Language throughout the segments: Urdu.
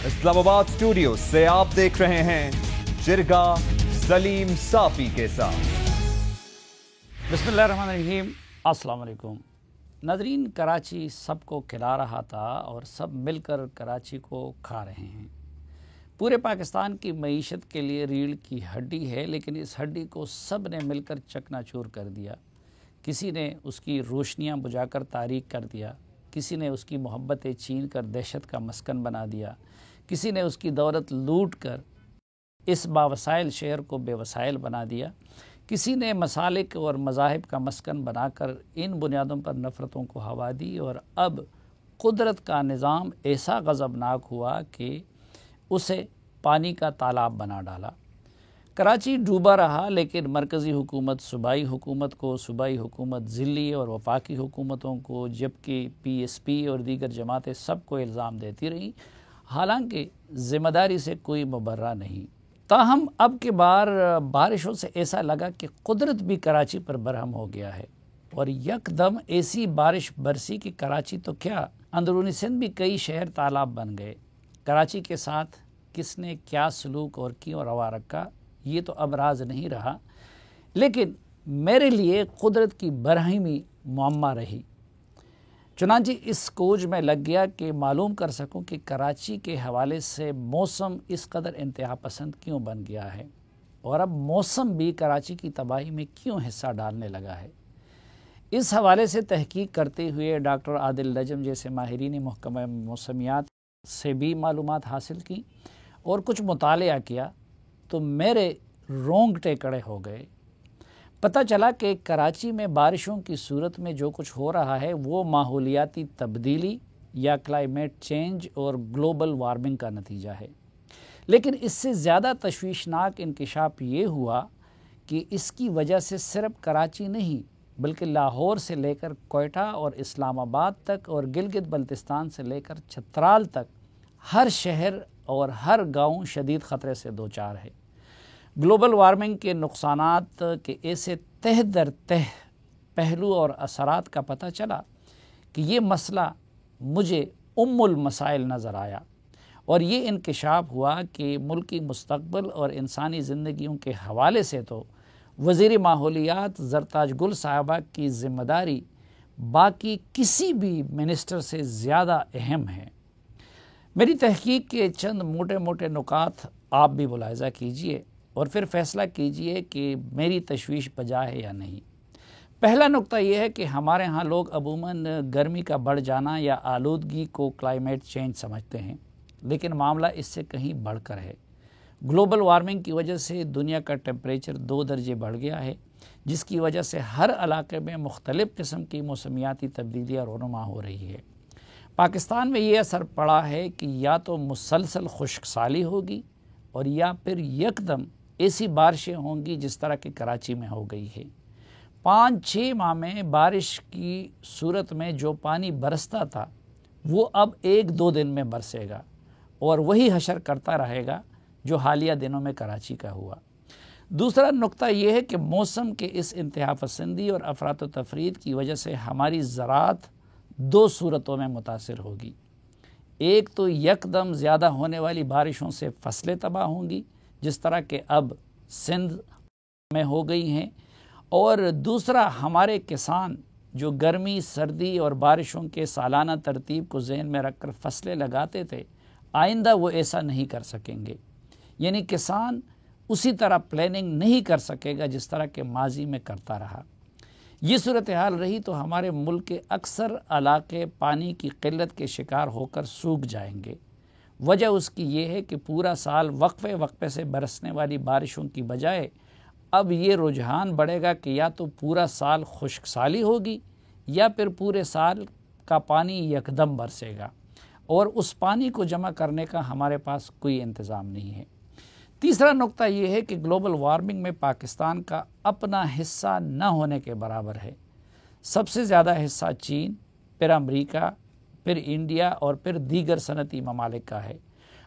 اسلام آباد اسٹوڈیو سے آپ دیکھ رہے ہیں جرگہ سلیم صافی کے ساتھ۔ بسم اللہ الرحمن الرحیم۔ السلام علیکم ناظرین، کراچی سب کو کھلا رہا تھا اور سب مل کر کراچی کو کھا رہے ہیں۔ پورے پاکستان کی معیشت کے لیے ریڑھ کی ہڈی ہے، لیکن اس ہڈی کو سب نے مل کر چکنا چور کر دیا۔ کسی نے اس کی روشنیاں بجھا کر تاریک کر دیا، کسی نے اس کی محبتیں چھین کر دہشت کا مسکن بنا دیا، کسی نے اس کی دولت لوٹ کر اس باوسائل شہر کو بے وسائل بنا دیا، کسی نے مسالک اور مذاہب کا مسکن بنا کر ان بنیادوں پر نفرتوں کو ہوا دی، اور اب قدرت کا نظام ایسا غضبناک ہوا کہ اسے پانی کا تالاب بنا ڈالا۔ کراچی ڈوبا رہا، لیکن مرکزی حکومت صوبائی حکومت کو، صوبائی حکومت ضلعی اور وفاقی حکومتوں کو، جبکہ پی ایس پی اور دیگر جماعتیں سب کو الزام دیتی رہیں، حالانکہ ذمہ داری سے کوئی مبرہ نہیں۔ تاہم اب کی بار بارشوں سے ایسا لگا کہ قدرت بھی کراچی پر برہم ہو گیا ہے، اور یک دم ایسی بارش برسی کہ کراچی تو کیا، اندرونی سندھ بھی کئی شہر تالاب بن گئے۔ کراچی کے ساتھ کس نے کیا سلوک اور کیوں روا رکھا، یہ تو اب راز نہیں رہا، لیکن میرے لیے قدرت کی برہمی معمہ رہی۔ چنانچہ اس کوج میں لگ گیا کہ معلوم کر سکوں کہ کراچی کے حوالے سے موسم اس قدر انتہا پسند کیوں بن گیا ہے، اور اب موسم بھی کراچی کی تباہی میں کیوں حصہ ڈالنے لگا ہے۔ اس حوالے سے تحقیق کرتے ہوئے ڈاکٹر عادل نجم جیسے ماہرین محکمہ موسمیات سے بھی معلومات حاصل کی اور کچھ مطالعہ کیا، تو میرے رونگٹے کڑے ہو گئے۔ پتہ چلا کہ کراچی میں بارشوں کی صورت میں جو کچھ ہو رہا ہے وہ ماحولیاتی تبدیلی یا کلائمیٹ چینج اور گلوبل وارمنگ کا نتیجہ ہے، لیکن اس سے زیادہ تشویشناک انکشاف یہ ہوا کہ اس کی وجہ سے صرف کراچی نہیں بلکہ لاہور سے لے کر کوئٹہ اور اسلام آباد تک اور گلگت بلتستان سے لے کر چترال تک ہر شہر اور ہر گاؤں شدید خطرے سے دوچار ہے۔ گلوبل وارمنگ کے نقصانات کے ایسے تہ در تہ پہلو اور اثرات کا پتہ چلا کہ یہ مسئلہ مجھے المسائل نظر آیا، اور یہ انکشاف ہوا کہ ملکی مستقبل اور انسانی زندگیوں کے حوالے سے تو وزیر ماحولیات زرتاج گل صاحبہ کی ذمہ داری باقی کسی بھی منسٹر سے زیادہ اہم ہے۔ میری تحقیق کے چند موٹے موٹے نکات آپ بھی ملاحظہ کیجئے اور پھر فیصلہ کیجئے کہ میری تشویش بجا ہے یا نہیں۔ پہلا نقطہ یہ ہے کہ ہمارے ہاں لوگ عموماً گرمی کا بڑھ جانا یا آلودگی کو کلائمیٹ چینج سمجھتے ہیں، لیکن معاملہ اس سے کہیں بڑھ کر ہے۔ گلوبل وارمنگ کی وجہ سے دنیا کا ٹیمپریچر 2 درجے بڑھ گیا ہے، جس کی وجہ سے ہر علاقے میں مختلف قسم کی موسمیاتی تبدیلیاں رونما ہو رہی ہے۔ پاکستان میں یہ اثر پڑا ہے کہ یا تو مسلسل خشک سالی ہوگی اور یا پھر یکدم ایسی بارشیں ہوں گی جس طرح کی کراچی میں ہو گئی ہے۔ 5-6 ماہ میں بارش کی صورت میں جو پانی برستا تھا وہ اب 1-2 دن میں برسے گا، اور وہی حشر کرتا رہے گا جو حالیہ دنوں میں کراچی کا ہوا۔ دوسرا نقطہ یہ ہے کہ موسم کے اس انتہا پسندی اور افراط و تفرید کی وجہ سے ہماری زراعت 2 صورتوں میں متاثر ہوگی۔ ایک تو یکدم زیادہ ہونے والی بارشوں سے فصلیں تباہ ہوں گی، جس طرح کہ اب سندھ میں ہو گئی ہیں، اور دوسرا ہمارے کسان جو گرمی، سردی اور بارشوں کے سالانہ ترتیب کو ذہن میں رکھ کر فصلیں لگاتے تھے، آئندہ وہ ایسا نہیں کر سکیں گے۔ یعنی کسان اسی طرح پلاننگ نہیں کر سکے گا جس طرح کہ ماضی میں کرتا رہا۔ یہ صورتحال رہی تو ہمارے ملک کے اکثر علاقے پانی کی قلت کے شکار ہو کر سوکھ جائیں گے۔ وجہ اس کی یہ ہے کہ پورا سال وقفے وقفے سے برسنے والی بارشوں کی بجائے اب یہ رجحان بڑھے گا کہ یا تو پورا سال خشک سالی ہوگی یا پھر پورے سال کا پانی یکدم برسے گا، اور اس پانی کو جمع کرنے کا ہمارے پاس کوئی انتظام نہیں ہے۔ تیسرا نقطہ یہ ہے کہ گلوبل وارمنگ میں پاکستان کا اپنا حصہ نہ ہونے کے برابر ہے۔ سب سے زیادہ حصہ چین، پھر امریکہ، پھر انڈیا اور پھر دیگر صنعتی ممالک کا ہے،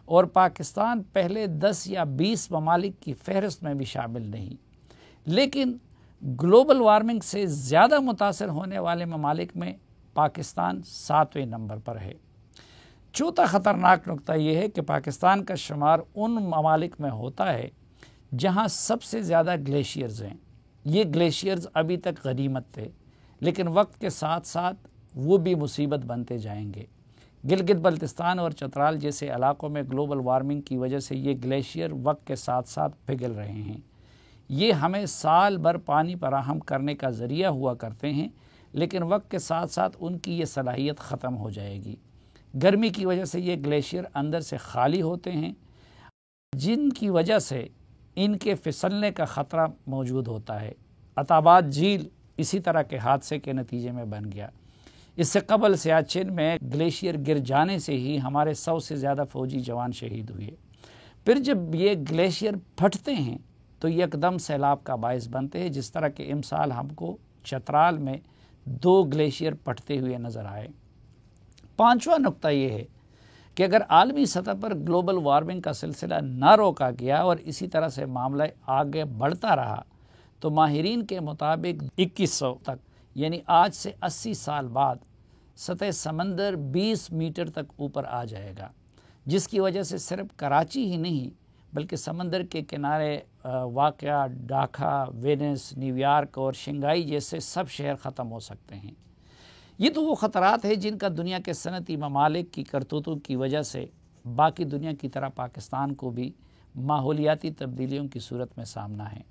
اور پاکستان پہلے 10 یا 20 ممالک کی فہرست میں بھی شامل نہیں، لیکن گلوبل وارمنگ سے زیادہ متاثر ہونے والے ممالک میں پاکستان 7ویں نمبر پر ہے۔ چوتھا خطرناک نقطہ یہ ہے کہ پاکستان کا شمار ان ممالک میں ہوتا ہے جہاں سب سے زیادہ گلیشیئرز ہیں۔ یہ گلیشیئرز ابھی تک غنیمت تھے، لیکن وقت کے ساتھ ساتھ وہ بھی مصیبت بنتے جائیں گے۔ گلگت بلتستان اور چترال جیسے علاقوں میں گلوبل وارمنگ کی وجہ سے یہ گلیشیئر وقت کے ساتھ ساتھ پگھل رہے ہیں۔ یہ ہمیں سال بھر پانی فراہم کرنے کا ذریعہ ہوا کرتے ہیں، لیکن وقت کے ساتھ ساتھ ان کی یہ صلاحیت ختم ہو جائے گی۔ گرمی کی وجہ سے یہ گلیشیئر اندر سے خالی ہوتے ہیں، جن کی وجہ سے ان کے پھسلنے کا خطرہ موجود ہوتا ہے۔ عطا آباد جھیل اسی طرح کے حادثے کے نتیجے میں بن گیا۔ اس سے قبل سیاچن میں گلیشیئر گر جانے سے ہی ہمارے 100 سے زیادہ فوجی جوان شہید ہوئے۔ پھر جب یہ گلیشیئر پھٹتے ہیں تو یکدم سیلاب کا باعث بنتے ہیں، جس طرح کہ امسال ہم کو چترال میں 2 گلیشیئر پھٹتے ہوئے نظر آئے۔ پانچواں نقطہ یہ ہے کہ اگر عالمی سطح پر گلوبل وارمنگ کا سلسلہ نہ روکا گیا اور اسی طرح سے معاملہ آگے بڑھتا رہا تو ماہرین کے مطابق 2100 تک، یعنی آج سے 80 سال بعد، سطح سمندر 20 میٹر تک اوپر آ جائے گا، جس کی وجہ سے صرف کراچی ہی نہیں بلکہ سمندر کے کنارے واقع ڈھاکہ، وینس، نیو یارک اور شنگھائی جیسے سب شہر ختم ہو سکتے ہیں۔ یہ تو وہ خطرات ہیں جن کا دنیا کے صنعتی ممالک کی کرتوتوں کی وجہ سے باقی دنیا کی طرح پاکستان کو بھی ماحولیاتی تبدیلیوں کی صورت میں سامنا ہے۔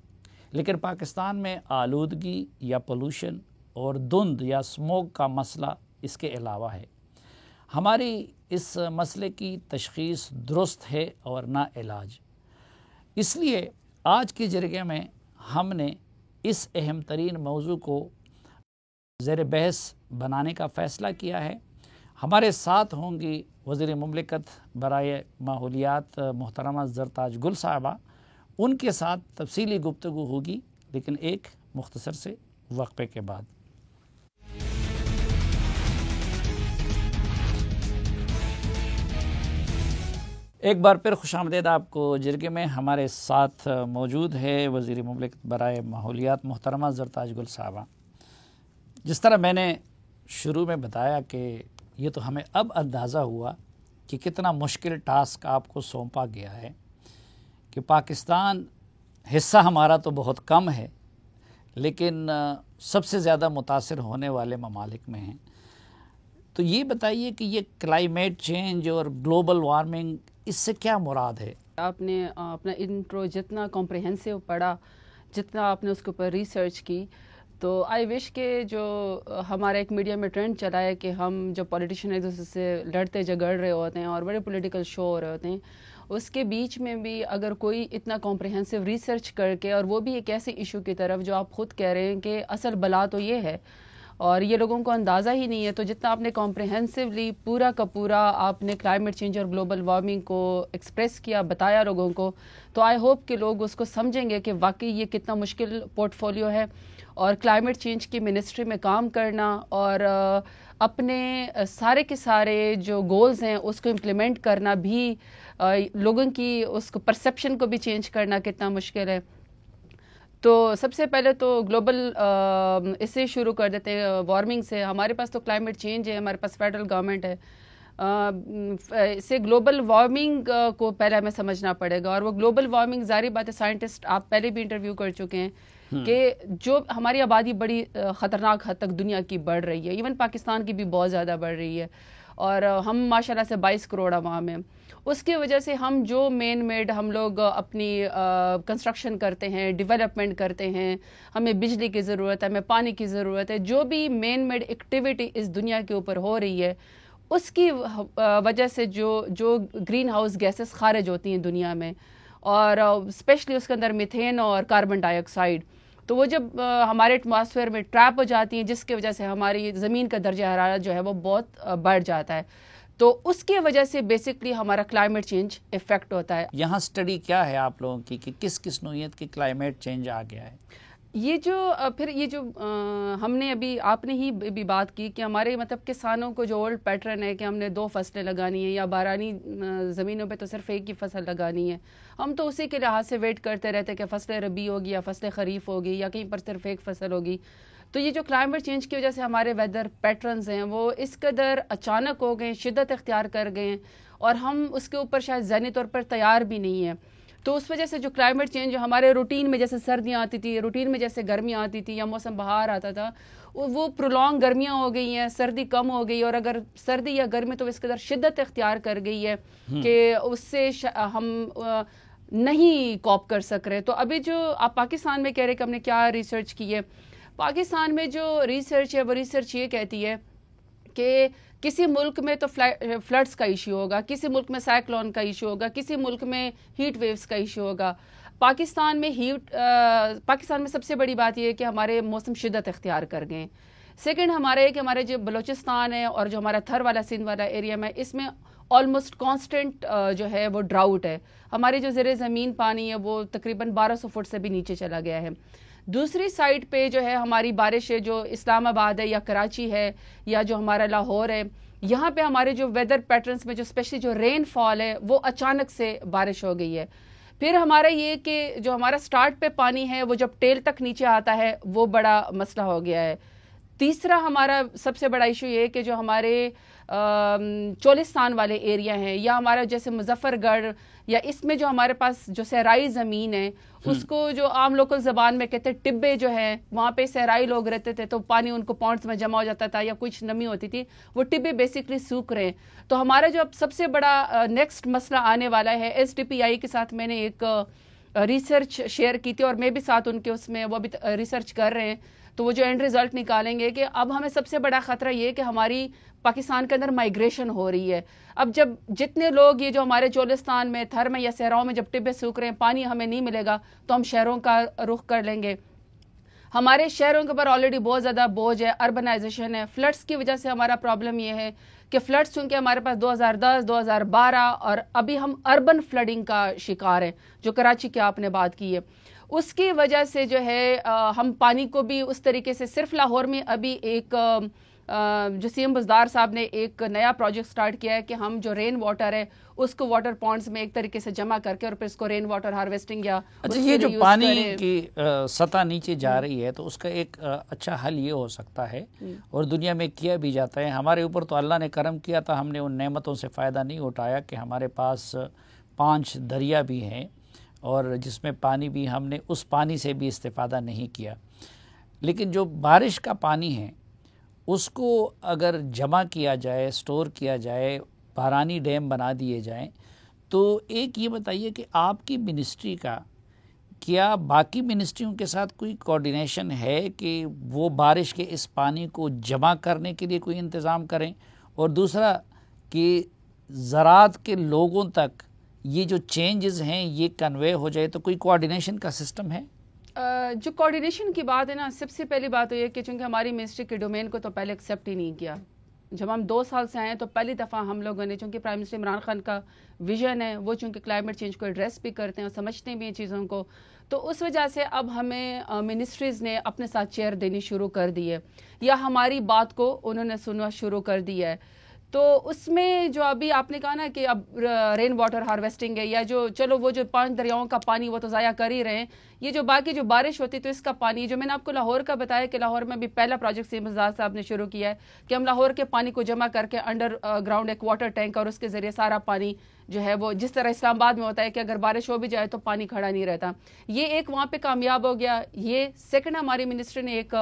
لیکن پاکستان میں آلودگی یا پولوشن اور دھند یا اسموگ کا مسئلہ اس کے علاوہ ہے۔ ہماری اس مسئلے کی تشخیص درست ہے اور نہ علاج۔ اس لیے آج کے جرگے میں ہم نے اس اہم ترین موضوع کو زیر بحث بنانے کا فیصلہ کیا ہے۔ ہمارے ساتھ ہوں گی وزیر مملکت برائے ماحولیات محترمہ زرتاج گل صاحبہ۔ ان کے ساتھ تفصیلی گفتگو ہوگی، لیکن ایک مختصر سے وقفے کے بعد۔ ایک بار پھر خوش آمدید آپ کو جرگے میں۔ ہمارے ساتھ موجود ہے وزیر مملکت برائے ماحولیات محترمہ زرتاج گل صاحبہ۔ جس طرح میں نے شروع میں بتایا کہ یہ تو ہمیں اب اندازہ ہوا کہ کتنا مشکل ٹاسک آپ کو سونپا گیا ہے، کہ پاکستان حصہ ہمارا تو بہت کم ہے لیکن سب سے زیادہ متاثر ہونے والے ممالک میں ہیں۔ تو یہ بتائیے کہ یہ کلائمیٹ چینج اور گلوبل وارمنگ، اس سے کیا مراد ہے؟ آپ نے اپنا انٹرو جتنا کمپریہنسو پڑھا، جتنا آپ نے اس کے اوپر ریسرچ کی، تو آئی وش کہ جو ہمارا ایک میڈیا میں ٹرینڈ چلا ہے کہ ہم جو پولیٹیشین ایک دوسرے سے لڑتے جھگڑ رہے ہوتے ہیں اور بڑے پولیٹیکل شو ہو رہے ہوتے ہیں، اس کے بیچ میں بھی اگر کوئی اتنا کمپریہنسو ریسرچ کر کے، اور وہ بھی ایک ایسے ایشو کی طرف جو آپ خود کہہ رہے ہیں کہ اصل بلا تو یہ ہے اور یہ لوگوں کو اندازہ ہی نہیں ہے، تو جتنا آپ نے کمپریہنسولی پورا کا پورا آپ نے کلائمیٹ چینج اور گلوبل وارمنگ کو ایکسپریس کیا، بتایا لوگوں کو، تو آئی ہوپ کہ لوگ اس کو سمجھیں گے کہ واقعی یہ کتنا مشکل پورٹ فولیو ہے، اور کلائمیٹ چینج کی منسٹری میں کام کرنا اور اپنے سارے کے سارے جو گولز ہیں اس کو امپلیمنٹ کرنا بھی، لوگوں کی اس کو پرسیپشن کو بھی چینج کرنا کتنا مشکل ہے۔ تو سب سے پہلے تو گلوبل اس سے شروع کر دیتے ہیں وارمنگ سے۔ ہمارے پاس تو کلائمیٹ چینج ہے، ہمارے پاس فیڈرل گورنمنٹ ہے، اسے گلوبل وارمنگ کو پہلے ہمیں سمجھنا پڑے گا، اور وہ گلوبل وارمنگ ظاہری بات ہے، سائنٹسٹ آپ پہلے بھی انٹرویو کر چکے ہیں کہ جو ہماری آبادی بڑی خطرناک حد تک دنیا کی بڑھ رہی ہے، ایون پاکستان کی بھی بہت زیادہ بڑھ رہی ہے، اور ہم ماشاءاللہ سے 22 کروڑ عوام ہیں۔ اس کی وجہ سے ہم جو مین میڈ ہم لوگ اپنی کنسٹرکشن کرتے ہیں، ڈیولپمنٹ کرتے ہیں، ہمیں بجلی کی ضرورت ہے، ہمیں پانی کی ضرورت ہے، جو بھی مین میڈ ایکٹیویٹی اس دنیا کے اوپر ہو رہی ہے، اس کی وجہ سے جو گرین ہاؤس گیسز خارج ہوتی ہیں دنیا میں، اور اسپیشلی اس کے اندر میتھین اور کاربن ڈائی آکسائڈ، تو وہ جب ہمارے ایٹماسفیئر میں ٹریپ ہو جاتی ہیں، جس کی وجہ سے ہماری زمین کا درجہ حرارت جو ہے وہ بہت بڑھ جاتا ہے، تو اس کی وجہ سے بیسکلی ہمارا کلائمیٹ چینج افیکٹ ہوتا ہے۔ یہاں سٹڈی کیا ہے آپ لوگوں کی کہ کس کس نوعیت کی کلائمیٹ چینج آ گیا ہے؟ یہ جو ہم نے ابھی آپ نے ہی بھی بات کی کہ ہمارے مطلب کسانوں کو جو اولڈ پیٹرن ہے کہ ہم نے 2 فصلیں لگانی ہیں یا بارانی زمینوں پہ تو صرف ایک ہی فصل لگانی ہے، ہم تو اسی کے لحاظ سے ویٹ کرتے رہتے کہ فصل ربیع ہوگی یا فصل خریف ہوگی یا کہیں پر صرف ایک فصل ہوگی۔ تو یہ جو کلائمیٹ چینج کی وجہ سے ہمارے ویدر پیٹرنز ہیں وہ اس قدر اچانک ہو گئے، شدت اختیار کر گئے ہیں، اور ہم اس کے اوپر شاید ذہنی طور پر تیار بھی نہیں ہیں. تو اس وجہ سے جو کلائمیٹ چینج جو ہمارے روٹین میں جیسے سردیاں آتی تھی، روٹین میں جیسے گرمیاں آتی تھی یا موسم بہار آتا تھا، وہ پرولونگ گرمیاں ہو گئی ہیں، سردی کم ہو گئی، اور اگر سردی یا گرمی تو اس قدر شدت اختیار کر گئی ہے کہ اس سے ہم نہیں کوپ کر سک رہے. تو ابھی جو آپ پاکستان میں کہہ رہے کہ ہم نے کیا ریسرچ کی ہے، پاکستان میں جو ریسرچ ہے وہ ریسرچ یہ کہتی ہے کہ کسی ملک میں تو فلڈز کا ایشو ہوگا، کسی ملک میں سائیکلون کا ایشو ہوگا، کسی ملک میں ہیٹ ویوز کا ایشو ہوگا. پاکستان میں سب سے بڑی بات یہ ہے کہ ہمارے موسم شدت اختیار کر گئے. سیکنڈ ہمارے جو بلوچستان ہے اور جو ہمارا تھر والا سندھ والا ایریا میں، اس میں آلموسٹ کانسٹنٹ جو ہے وہ ڈراؤٹ ہے. ہماری جو زیر زمین پانی ہے وہ تقریباً 1200 فٹ سے بھی نیچے چلا گیا ہے. دوسری سائڈ پہ جو ہے ہماری بارش ہے، جو اسلام آباد ہے یا کراچی ہے یا جو ہمارا لاہور ہے، یہاں پہ ہمارے جو ویدر پیٹرنز میں جو اسپیشلی جو رین فال ہے وہ اچانک سے بارش ہو گئی ہے. پھر ہمارا یہ کہ جو ہمارا سٹارٹ پہ پانی ہے وہ جب ٹیل تک نیچے آتا ہے وہ بڑا مسئلہ ہو گیا ہے. تیسرا ہمارا سب سے بڑا ایشو یہ ہے کہ جو ہمارے چولستان والے ایریا ہیں یا ہمارا جیسے مظفر گڑھ یا اس میں جو ہمارے پاس جو صحرائی زمین ہے اس کو جو عام لوکل زبان میں کہتے ہیں ٹبے جو ہیں، وہاں پہ صحرائی لوگ رہتے تھے تو پانی ان کو پونڈز میں جمع ہو جاتا تھا یا کچھ نمی ہوتی تھی، وہ ٹبے بیسکلی سوکھ رہے ہیں. تو ہمارا جو اب سب سے بڑا نیکسٹ مسئلہ آنے والا ہے، SDPI کے ساتھ میں نے ایک ریسرچ شیئر کی تھی اور میں بھی ساتھ ان کے اس میں وہ بھی ریسرچ کر رہے ہیں. تو وہ جو اینڈ ریزلٹ نکالیں گے کہ اب ہمیں سب سے بڑا خطرہ یہ کہ ہماری پاکستان کے اندر مائیگریشن ہو رہی ہے. اب جب جتنے لوگ یہ جو ہمارے چولستان میں، تھر میں یا صحراؤں میں جب ٹبے سوکھ رہے ہیں، پانی ہمیں نہیں ملے گا تو ہم شہروں کا رخ کر لیں گے. ہمارے شہروں کے اوپر آلریڈی بہت زیادہ بوجھ ہے، اربنائزیشن ہے. فلڈس کی وجہ سے ہمارا پرابلم یہ ہے کہ فلڈس چونکہ ہمارے پاس 2010 2012 اور ابھی ہم اربن فلڈنگ کا شکار ہیں، جو کراچی کی آپ نے بات کی ہے. اس کی وجہ سے جو ہے ہم پانی کو بھی اس طریقے سے، صرف لاہور میں ابھی ایک جو CM بزدار صاحب نے ایک نیا پروجیکٹ سٹارٹ کیا ہے کہ ہم جو رین واٹر ہے اس کو واٹر پونڈز میں ایک طریقے سے جمع کر کے اور پھر اس کو رین واٹر ہارویسٹنگ یا یہ جو پانی کی سطح نیچے جا رہی ہے تو اس کا ایک اچھا حل یہ ہو سکتا ہے اور دنیا میں کیا بھی جاتا ہے. ہمارے اوپر تو اللہ نے کرم کیا تھا، ہم نے ان نعمتوں سے فائدہ نہیں اٹھایا کہ ہمارے پاس 5 دریا بھی ہیں اور جس میں پانی بھی ہم نے اس پانی سے بھی استفادہ نہیں کیا. لیکن جو بارش کا پانی ہے اس کو اگر جمع کیا جائے، سٹور کیا جائے، بارانی ڈیم بنا دیے جائیں، تو ایک یہ بتائیے کہ آپ کی منسٹری کا کیا باقی منسٹریوں کے ساتھ کوئی کوارڈینیشن ہے کہ وہ بارش کے اس پانی کو جمع کرنے کے لیے کوئی انتظام کریں؟ اور دوسرا کہ زراعت کے لوگوں تک یہ جو چینجز ہیں یہ کنوے ہو جائے، تو کوئی کوارڈینیشن کا سسٹم ہے؟ جو کوارڈینیشن کی بات ہے نا، سب سے پہلی بات یہ ہے کہ چونکہ ہماری منسٹری کے ڈومین کو تو پہلے ایکسیپٹ ہی نہیں کیا. جب ہم 2 سال سے آئے ہیں تو پہلی دفعہ ہم لوگوں نے، چونکہ پرائم منسٹر عمران خان کا ویژن ہے، وہ چونکہ کلائمیٹ چینج کو ایڈریس بھی کرتے ہیں اور سمجھتے بھی ہیں چیزوں کو، تو اس وجہ سے اب ہمیں منسٹریز نے اپنے ساتھ چیئر دینی شروع کر دی ہے یا ہماری بات کو انہوں نے سننا شروع کر دیا ہے. تو اس میں جو ابھی آپ نے کہا نا کہ اب رین واٹر ہارویسٹنگ ہے یا جو چلو وہ جو 5 دریاؤں کا پانی وہ تو ضائع کر ہی رہے ہیں، یہ جو باقی جو بارش ہوتی تو اس کا پانی، جو میں نے آپ کو لاہور کا بتایا کہ لاہور میں بھی پہلا پروجیکٹ CM بزدار صاحب نے شروع کیا ہے کہ ہم لاہور کے پانی کو جمع کر کے انڈر گراؤنڈ ایک واٹر ٹینک اور اس کے ذریعے سارا پانی جو ہے وہ جس طرح اسلام آباد میں ہوتا ہے کہ اگر بارش ہو بھی جائے تو پانی کھڑا نہیں رہتا، یہ ایک وہاں پہ کامیاب ہو گیا. یہ سیکنڈ ہماری منسٹری نے ایک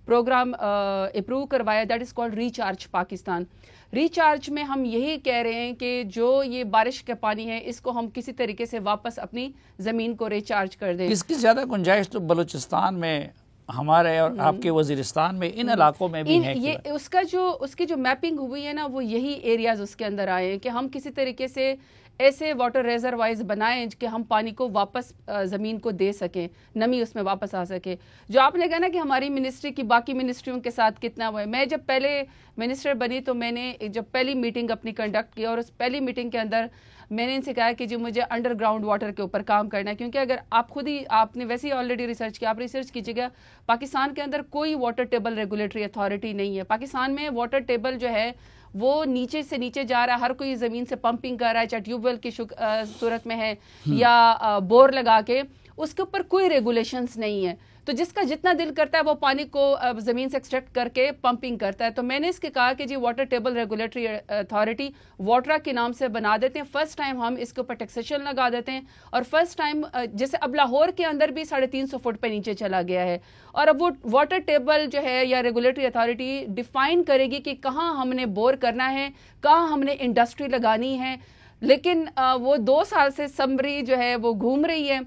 پروگرام اپروو کروایا، that is called recharge Pakistan. Recharge میں ہم یہی کہہ رہے ہیں کہ جو یہ بارش کا پانی ہے اس کو ہم کسی طریقے سے واپس اپنی زمین کو ریچارج کر دیں. اس کی زیادہ گنجائش تو بلوچستان میں ہمارے اور آپ کے وزیرستان میں ان علاقوں میں بھی ہے. یہ اس کی جو میپنگ ہوئی ہے نا، وہ یہی ایریاز اس کے اندر آئے ہیں کہ ہم کسی طریقے سے ایسے واٹر ریزروائز بنائیں کہ ہم پانی کو واپس زمین کو دے سکیں، نمی اس میں واپس آ سکے. جو آپ نے کہا نا کہ ہماری منسٹری کی باقی منسٹریوں کے ساتھ کتنا ہوا ہے، میں جب پہلے منسٹر بنی تو میں نے جب پہلی میٹنگ اپنی کنڈکٹ کی اور اس پہلی میٹنگ کے اندر میں نے ان سے کہا کہ جو مجھے انڈر گراؤنڈ واٹر کے اوپر کام کرنا ہے، کیونکہ اگر آپ خود ہی، آپ نے ویسے ہی آلریڈی ریسرچ کیا، آپ ریسرچ کیجیے گا، پاکستان کے اندر کوئی واٹر ٹیبل ریگولیٹری اتھارٹی نہیں ہے. پاکستان میں واٹر ٹیبل جو ہے وہ نیچے سے نیچے جا رہا ہے، ہر کوئی زمین سے پمپنگ کر رہا ہے، چاہے ٹیوب ویل کی صورت میں ہے یا بور لگا کے، اس کے اوپر کوئی ریگولیشنز نہیں ہے. تو جس کا جتنا دل کرتا ہے وہ پانی کو زمین سے ایکسٹریکٹ کر کے پمپنگ کرتا ہے. تو میں نے اس کے کہا کہ جی واٹر ٹیبل ریگولیٹری اتھارٹی واٹرا کے نام سے بنا دیتے ہیں. فرسٹ ٹائم ہم اس کے اوپر ٹیکسیشن لگا دیتے ہیں, اور فرسٹ ٹائم جیسے اب لاہور کے اندر بھی 350 فٹ پہ نیچے چلا گیا ہے, اور اب وہ واٹر ٹیبل جو ہے یا ریگولیٹری اتھارٹی ڈیفائن کرے گی کہ کہاں ہم نے بور کرنا ہے, کہاں ہم نے انڈسٹری لگانی ہے. لیکن وہ 2 سال سے سمری جو ہے وہ گھوم رہی ہے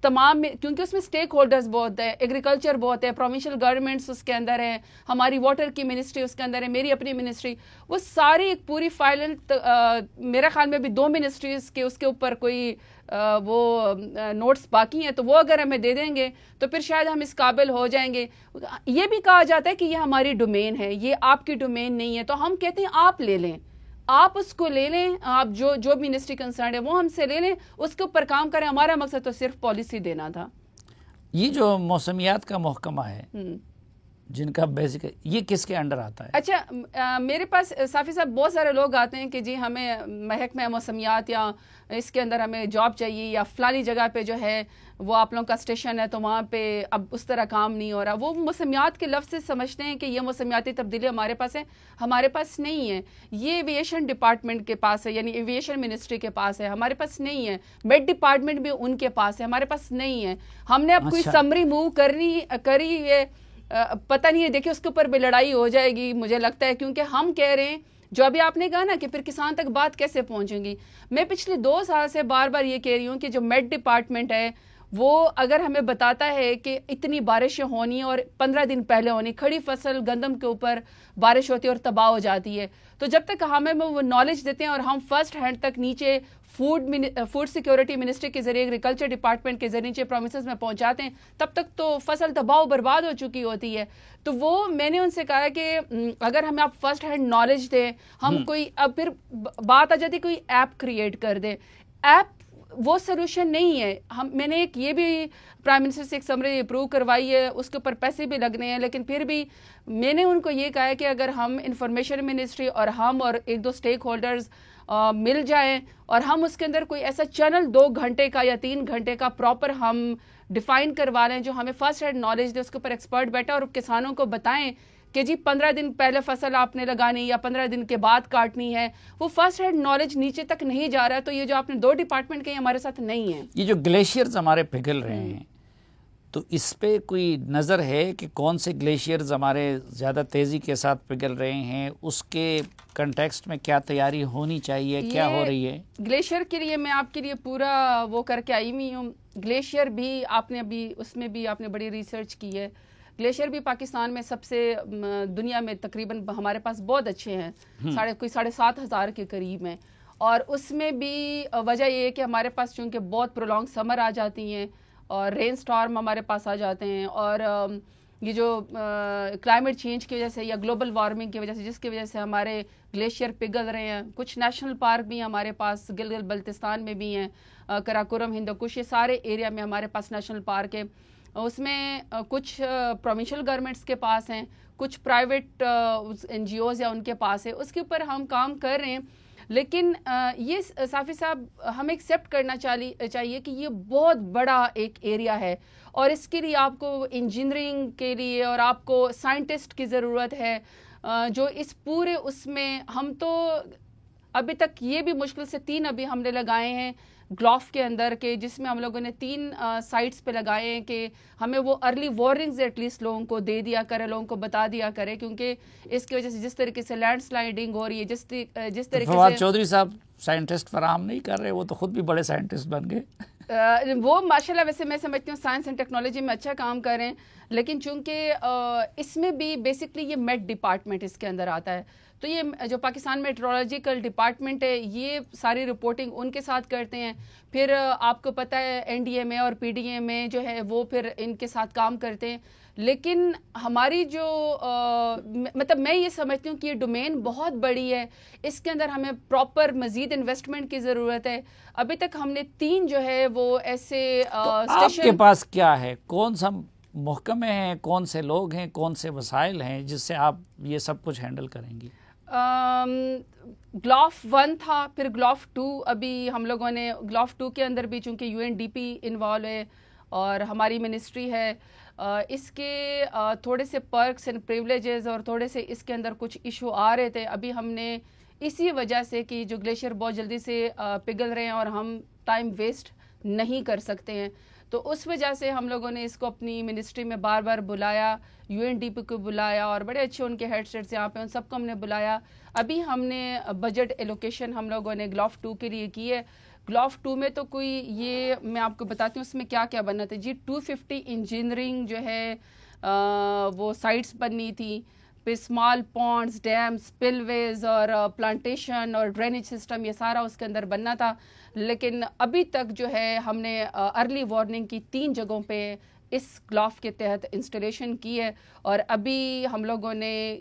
تمام, کیونکہ اس میں سٹیک ہولڈرز بہت ہیں, ایگریکلچر بہت ہے, پروونشل گورنمنٹس اس کے اندر ہیں, ہماری واٹر کی منسٹری اس کے اندر ہے, میری اپنی منسٹری, وہ ساری ایک پوری فائل, میرے خیال میں بھی 2 منسٹریز کے اس کے اوپر کوئی وہ نوٹس باقی ہیں, تو وہ اگر ہمیں دے دیں گے تو پھر شاید ہم اس قابل ہو جائیں گے. یہ بھی کہا جاتا ہے کہ یہ ہماری ڈومین ہے, یہ آپ کی ڈومین نہیں ہے, تو ہم کہتے ہیں آپ لے لیں, آپ اس کو لے لیں, آپ جو منسٹری کنسرنڈ ہے وہ ہم سے لے لیں, اس کے اوپر کام کریں. ہمارا مقصد تو صرف پالیسی دینا تھا. یہ جو موسمیات کا محکمہ ہے جن کا بیسک یہ کس کے انڈر آتا ہے؟ اچھا, میرے پاس صافی صاحب بہت سارے لوگ آتے ہیں کہ جی ہمیں محکمہ موسمیات یا اس کے اندر ہمیں جاب چاہیے, یا فلانی جگہ پہ جو ہے وہ آپ لوگوں کا اسٹیشن ہے تو وہاں پہ اب اس طرح کام نہیں ہو رہا. وہ موسمیات کے لفظ سے سمجھتے ہیں کہ یہ موسمیاتی تبدیلی ہمارے پاس ہے, ہمارے پاس نہیں ہے. یہ ایویشن ڈپارٹمنٹ کے پاس ہے, یعنی ایویشن منسٹری کے پاس ہے, ہمارے پاس نہیں ہے. میڈ ڈپارٹمنٹ بھی ان کے پاس ہے, ہمارے پاس نہیں ہے. ہم نے اب کوئی سمری موو کری ہے, پتہ نہیں ہے, دیکھیں اس کے اوپر بھی لڑائی ہو جائے گی مجھے لگتا ہے, کیونکہ ہم کہہ رہے ہیں جو ابھی آپ نے کہا نا کہ پھر کسان تک بات کیسے پہنچیں گی. میں پچھلے 2 سال سے بار بار یہ کہہ رہی ہوں کہ جو میڈ ڈپارٹمنٹ ہے وہ اگر ہمیں بتاتا ہے کہ اتنی بارشیں ہونی اور 15 دن پہلے ہونی, کھڑی فصل گندم کے اوپر بارش ہوتی ہے اور تباہ ہو جاتی ہے, تو جب تک ہمیں وہ نالج دیتے ہیں اور ہم فرسٹ ہینڈ تک نیچے فوڈ سیکیورٹی منسٹری کے ذریعے, ایگریکلچر ڈپارٹمنٹ کے ذریعے نیچے پروونسز میں پہنچاتے ہیں, تب تک تو فصل تباہ و برباد ہو چکی ہوتی ہے. تو وہ میں نے ان سے کہا کہ اگر ہمیں آپ فرسٹ ہینڈ نالج دیں, ہم کوئی, اب پھر بات آ جاتی کوئی ایپ کریٹ کر دیں. ایپ وہ سلوشن نہیں ہے. میں نے یہ بھی پرائم منسٹر سے ایک سمری اپروو کروائی ہے, اس کے اوپر پیسے بھی لگنے ہیں, لیکن پھر بھی میں نے ان کو یہ کہا ہے کہ اگر ہم انفارمیشن منسٹری اور ہم اور 1-2 سٹیک ہولڈرز مل جائیں اور ہم اس کے اندر کوئی ایسا چینل 2 گھنٹے کا یا 3 گھنٹے کا پراپر ہم ڈیفائن کروا لیں جو ہمیں فرسٹ ہینڈ نالج دے, اس کے اوپر ایکسپرٹ بیٹھا اور کسانوں کو بتائیں کہ جی 15 دن پہلے فصل آپ نے لگانی یا 15 دن کے بعد کاٹنی ہے, وہ فرسٹ ہینڈ نالج نیچے تک نہیں جا رہا. تو یہ جو آپ نے 2 ڈپارٹمنٹ کے ہمارے ساتھ نہیں ہیں. یہ جو گلیشیئرز ہمارے پگھل رہے ہیں تو اس پہ کوئی نظر ہے کہ کون سے گلیشیئرز ہمارے زیادہ تیزی کے ساتھ پگھل رہے ہیں, اس کے کنٹیکسٹ میں کیا تیاری ہونی چاہیے, کیا ہو رہی ہے؟ گلیشیئر کے لیے میں آپ کے لیے پورا وہ کر کے آئی ہوئی ہوں. گلیشیئر بھی آپ نے ابھی اس میں بھی آپ نے بڑی ریسرچ کی ہے. گلیشیئر بھی پاکستان میں سب سے دنیا میں تقریباً ہمارے پاس بہت اچھے ہیں, 7,500 کے قریب ہیں. اور اس میں بھی وجہ یہ ہے کہ ہمارے پاس چونکہ بہت پرولونگ سمر آ جاتی ہیں اور رین سٹارم ہمارے پاس آ جاتے ہیں, اور یہ جو کلائمیٹ چینج کی وجہ سے یا گلوبل وارمنگ کی وجہ سے جس کی وجہ سے ہمارے گلیشیئر پگھل رہے ہیں. کچھ نیشنل پارک بھی ہمارے پاس گلگت بلتستان میں بھی ہیں, کراکورم, ہندوکش, یہ سارے ایریا میں ہمارے پاس نیشنل پارک ہے. اس میں کچھ پروونشل گورنمنٹس کے پاس ہیں, کچھ پرائیویٹ NGOs یا ان کے پاس ہے. اس کے اوپر ہم کام کر رہے ہیں, لیکن یہ صافی صاحب ہمیں ایکسیپٹ کرنا چاہیے کہ یہ بہت بڑا ایک ایریا ہے, اور اس کے لیے آپ کو انجینئرنگ کے لیے اور آپ کو سائنٹسٹ کی ضرورت ہے جو اس پورے اس میں. ہم تو ابھی تک یہ بھی مشکل سے 3 ابھی ہم نے لگائے ہیں گلوف کے اندر کے, جس میں ہم لوگوں نے 3 سائٹس پہ لگائے ہیں کہ ہمیں وہ ارلی وارننگز ایٹ لیسٹ لوگوں کو دے دیا کرے, لوگوں کو بتا دیا کرے, کیونکہ اس کی وجہ سے جس طریقے سے لینڈ سلائڈنگ ہو رہی ہے, جس طریقے سے فواد چودھری صاحب سائنٹسٹ فراہم نہیں کر رہے, وہ تو خود بھی بڑے سائنٹسٹ بن گئے. وہ ماشاءاللہ ویسے میں سمجھتی ہوں سائنس اینڈ ٹیکنالوجی میں اچھا کام کر رہے ہیں, لیکن چونکہ اس میں بھی بیسکلی یہ میٹ ڈپارٹمنٹ اس کے اندر آتا ہے, تو یہ جو پاکستان میٹرولوجیکل ڈپارٹمنٹ ہے یہ ساری رپورٹنگ ان کے ساتھ کرتے ہیں. پھر آپ کو پتہ ہے NDMA اور PDMA جو ہے وہ پھر ان کے ساتھ کام کرتے ہیں. لیکن ہماری جو مطلب میں یہ سمجھتی ہوں کہ یہ ڈومین بہت بڑی ہے, اس کے اندر ہمیں پراپر مزید انویسٹمنٹ کی ضرورت ہے. ابھی تک ہم نے 3 جو ہے وہ ایسے آپ کے پاس کیا ہے, کون سا محکمے ہیں, کون سے لوگ ہیں, کون سے وسائل ہیں جس سے آپ یہ سب کچھ ہینڈل کریں گی؟ گلوف 1 تھا, پھر گلوف 2, ابھی ہم لوگوں نے گلوف 2 کے اندر بھی چونکہ UNDP انوالو ہے اور ہماری منسٹری ہے, اس کے تھوڑے سے پرکس اینڈ پریولیجز اور تھوڑے سے اس کے اندر کچھ ایشو آ رہے تھے. ابھی ہم نے اسی وجہ سے کہ جو گلیشیئر بہت جلدی سے پگھل رہے ہیں اور ہم ٹائم ویسٹ نہیں کر سکتے ہیں, تو اس وجہ سے ہم لوگوں نے اس کو اپنی منسٹری میں بار بار بلایا, UNDP کو بلایا اور بڑے اچھے ان کے ہیڈ سیٹس یہاں پہ ان سب کو ہم نے بلایا. ابھی ہم نے بجٹ ایلوکیشن ہم لوگوں نے گلاف 2 کے لیے کی ہے. گلاف 2 میں تو کوئی یہ میں آپ کو بتاتی ہوں اس میں کیا کیا بننا تھا جی. 250 انجینئرنگ جو ہے وہ سائٹس بننی تھی, پھر اسمال پونڈز, ڈیمز, اسپل ویز اور پلانٹیشن اور ڈرینیج سسٹم, یہ سارا اس کے اندر بننا تھا. لیکن ابھی تک جو ہے ہم نے ارلی وارننگ کی 3 جگہوں پہ اس گلاف کے تحت انسٹالیشن کی ہے, اور ابھی ہم لوگوں نے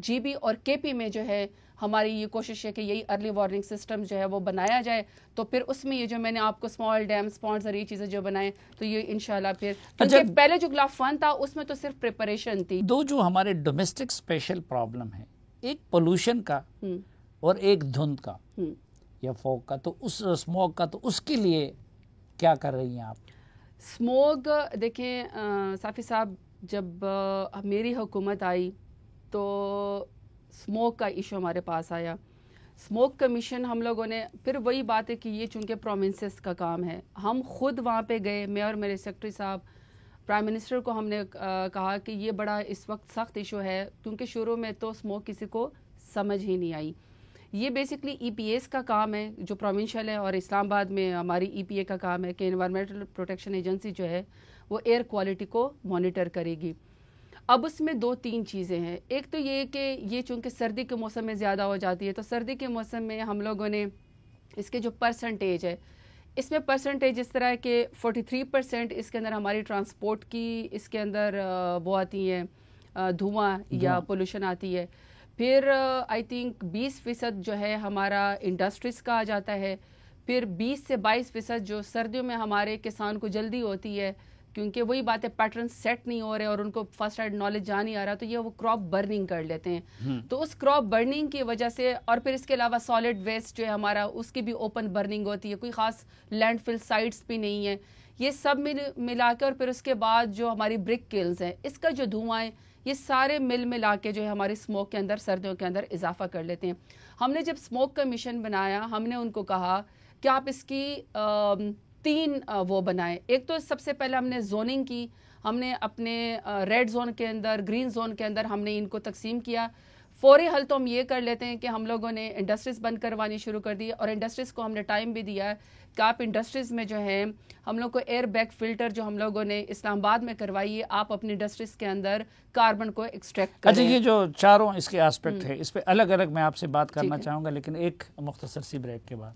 GB اور KP میں جو ہے ہماری یہ کوشش ہے کہ یہی ارلی وارننگ سسٹم جو ہے وہ بنایا جائے. تو پھر اس میں یہ جو میں نے آپ کو اسمال ڈیمز, پونڈز اور یہ چیزیں جو بنائیں تو یہ انشاءاللہ پھر کیونکہ پہلے جو گلاف 1 تھا اس میں تو صرف پریپریشن تھی. دو جو ہمارے ڈومیسٹک اسپیشل پرابلم ہے, ایک پولوشن کا اور ایک دھند کا یا فوگ کا, تو اس اسموگ کا, تو اس کے لیے کیا کر رہی ہیں آپ؟ اسموگ دیکھیں صافی صاحب, جب میری حکومت آئی تو اسموگ کا ایشو ہمارے پاس آیا. اسموگ کمیشن ہم لوگوں نے, پھر وہی بات ہے کہ یہ چونکہ پروونسز کا کام ہے, ہم خود وہاں پہ گئے, میں اور میرے سیکرٹری صاحب, پرائم منسٹر کو ہم نے کہا کہ یہ بڑا اس وقت سخت ایشو ہے, کیونکہ شروع میں تو اسموگ کسی کو سمجھ ہی نہیں آئی. یہ بیسکلی EPAs کا کام ہے جو پروونشل ہے, اور اسلام آباد میں ہماری EPA کا کام ہے کہ انوائرمنٹل پروٹیکشن ایجنسی جو ہے وہ ایئر کوالٹی کو مانیٹر کرے گی. اب اس میں 2-3 چیزیں ہیں. ایک تو یہ کہ یہ چونکہ سردی کے موسم میں زیادہ ہو جاتی ہے, تو سردی کے موسم میں ہم لوگوں نے اس کے جو پرسنٹیج ہے, اس میں پرسنٹیج اس طرح ہے کہ 43% اس کے اندر ہماری ٹرانسپورٹ کی اس کے اندر وہ آتی ہیں دھواں یا پولوشن آتی ہے. پھر آئی تھنک 20% جو ہے ہمارا انڈسٹریز کا آ جاتا ہے. پھر 20 سے 22% جو سردیوں میں ہمارے کسان کو جلدی ہوتی ہے, کیونکہ وہی بات ہے پیٹرن سیٹ نہیں ہو رہے اور ان کو فرسٹ ایڈ نالج جا نہیں آ رہا, تو یہ وہ کراپ برننگ کر لیتے ہیں. تو اس کراپ برننگ کی وجہ سے, اور پھر اس کے علاوہ سالڈ ویسٹ جو ہے ہمارا, اس کی بھی اوپن برننگ ہوتی ہے, کوئی خاص لینڈ فل سائٹس بھی نہیں ہے. یہ سب ملا کے, اور پھر اس کے بعد جو ہماری برک کلز ہیں, اس کا جو دھواں ہے, یہ سارے ملا کے جو ہے ہماری اسموک کے اندر سردیوں کے اندر اضافہ کر لیتے ہیں. ہم نے جب اسموک کا مشن بنایا, ہم نے ان کو کہا کہ آپ اس کی 3 وہ بنائیں. ایک تو سب سے پہلے ہم نے زوننگ کی, ہم نے اپنے ریڈ زون کے اندر, گرین زون کے اندر ہم نے ان کو تقسیم کیا. فوری حل تو ہم یہ کر لیتے ہیں کہ ہم لوگوں نے انڈسٹریز بند کروانی شروع کر دی, اور انڈسٹریز کو ہم نے ٹائم بھی دیا ہے کہ آپ انڈسٹریز میں جو ہے ہم لوگ کو ایئر بیگ فلٹر جو ہم لوگوں نے اسلام آباد میں کروائی ہے, آپ اپنی انڈسٹریز کے اندر کاربن کو ایکسٹریکٹ کریں. اچھا, یہ جو چاروں اس کے آسپیکٹ ہے, اس پہ الگ الگ میں آپ سے بات کرنا چاہوں گا, لیکن ایک مختصر سی بریک کے بعد.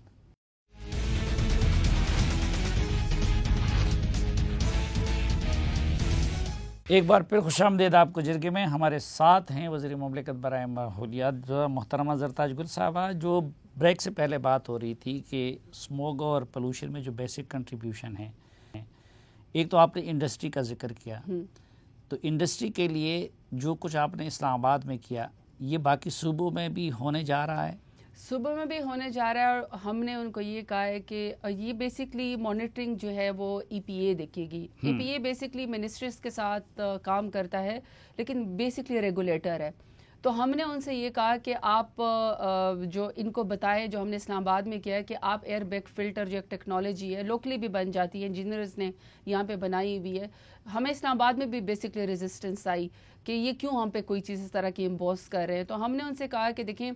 ایک بار پھر خوش آمدید آپ کو جرگے میں. ہمارے ساتھ ہیں وزیر مملکت برائے ماحولیات محترمہ زرتاج گل صاحبہ. جو بریک سے پہلے بات ہو رہی تھی کہ اسموگ اور پولوشن میں جو بیسک کنٹریبیوشن ہے, ایک تو آپ نے انڈسٹری کا ذکر کیا, تو انڈسٹری کے لیے جو کچھ آپ نے اسلام آباد میں کیا, یہ باقی صوبوں میں بھی ہونے جا رہا ہے؟ صوبوں میں بھی ہونے جا رہا ہے, اور ہم نے ان کو یہ کہا ہے کہ یہ بیسکلی مانیٹرنگ جو ہے وہ EPA دیکھے گی. EPA بیسکلی منسٹریز کے ساتھ کام کرتا ہے, لیکن بیسکلی ریگولیٹر ہے. تو ہم نے ان سے یہ کہا کہ آپ جو ان کو بتائے, جو ہم نے اسلام آباد میں کیا ہے, کہ آپ ایئر بیگ فلٹر جو ایک ٹیکنالوجی ہے لوکلی بھی بن جاتی ہے, انجینئرز نے یہاں پہ بنائی ہوئی ہے. ہمیں اسلام آباد میں بھی بیسکلی ریزسٹنس آئی کہ یہ کیوں ہم پہ کوئی چیز اس طرح کی امپوز کر رہے ہیں. تو ہم نے ان سے کہا کہ دیکھیں,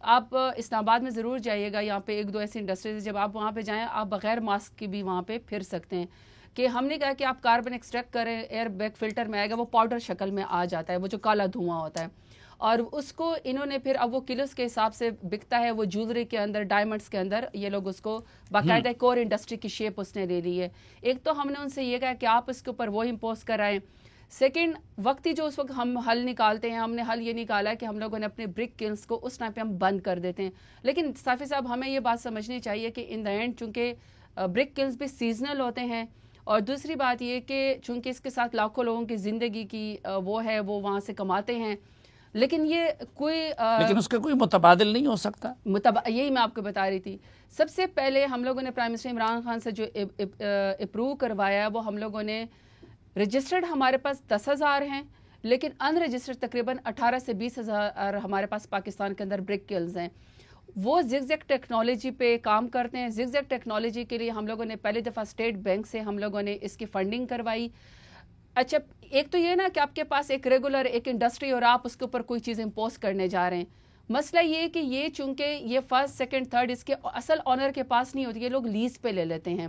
آپ اسلام آباد میں ضرور جائیے گا, یہاں پہ 1-2 ایسی انڈسٹریز, جب آپ وہاں پہ جائیں آپ بغیر ماسک کے بھی وہاں پہ پھر سکتے ہیں. کہ ہم نے کہا کہ آپ کاربن ایکسٹریکٹ کریں, ایئر بیگ فلٹر میں آئے گا, وہ پاؤڈر شکل میں آ جاتا ہے, وہ جو کالا دھواں ہوتا ہے, اور اس کو انہوں نے پھر, اب وہ کلوز کے حساب سے بکتا ہے, وہ جولری کے اندر, ڈائمنڈس کے اندر, یہ لوگ اس کو باقاعدہ ایک اور انڈسٹری کی شیپ اس نے لے لی ہے. ایک تو ہم نے ان سے یہ کہا کہ آپ اس کے اوپر وہ امپوز کرائیں. سیکنڈ, وقتی جو اس وقت ہم حل نکالتے ہیں, ہم نے حل یہ نکالا کہ ہم لوگوں نے اپنے برک کلز کو اس ٹائم پہ ہم بند کر دیتے ہیں. لیکن صافی صاحب ہمیں یہ بات سمجھنی چاہیے کہ ان دا اینڈ چونکہ برک کلز بھی سیزنل ہوتے ہیں, اور دوسری بات یہ کہ چونکہ اس کے ساتھ لاکھوں لوگوں کی زندگی کی وہ ہے, وہ وہاں سے کماتے ہیں, لیکن یہ کوئی لیکن اس کا کوئی متبادل نہیں ہو سکتا. یہی میں آپ کو بتا رہی تھی. سب سے پہلے ہم لوگوں نے پرائم منسٹر عمران خان سے جو اپروو کروایا, وہ ہم لوگوں نے رجسٹرڈ ہمارے پاس 10,000 ہیں، لیکن ان رجسٹرڈ تقریباً 18 سے 20,000 ہمارے پاس پاکستان کے اندر برک کلز ہیں. وہ زگ زیگ ٹیکنالوجی پہ کام کرتے ہیں. زگ زیگ ٹیکنالوجی کے لیے ہم لوگوں نے پہلی دفعہ اسٹیٹ بینک سے ہم لوگوں نے اس کی فنڈنگ کروائی. اچھا، ایک تو یہ نا کہ آپ کے پاس ایک ریگولر ایک انڈسٹری اور آپ اس کے اوپر کوئی چیز امپوز کرنے جا رہے ہیں. مسئلہ یہ کہ یہ چونکہ یہ فرسٹ سیکنڈ تھرڈ اس کے اصل آنر کے پاس نہیں ہوتی، یہ لوگ لیز پہ لے لیتے ہیں،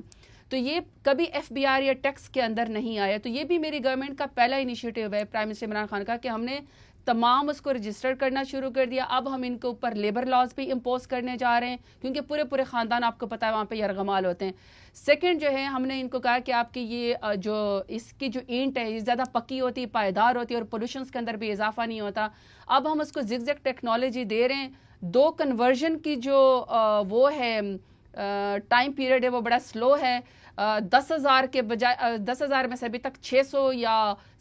تو یہ کبھی ایف بی آر یا ٹیکس کے اندر نہیں آیا. تو یہ بھی میری گورنمنٹ کا پہلا انیشیٹو ہے پرائم منسٹر عمران خان کا کہ ہم نے تمام اس کو رجسٹر کرنا شروع کر دیا. اب ہم ان کے اوپر لیبر لاز بھی امپوز کرنے جا رہے ہیں کیونکہ پورے خاندان آپ کو پتہ ہے وہاں پہ یرغمال ہوتے ہیں. سیکنڈ جو ہے ہم نے ان کو کہا کہ آپ کی یہ جو اس کی جو اینٹ ہے یہ زیادہ پکی ہوتی، پائیدار ہوتی اور پولوشنز کے اندر بھی اضافہ نہیں ہوتا. اب ہم اس کو زگ زیگ ٹیکنالوجی دے رہے ہیں. 2 کنورژن کی جو وہ ہے ٹائم پیریڈ ہے وہ بڑا سلو ہے. 10,000 کے بجائے 10,000 میں سے ابھی تک 600 یا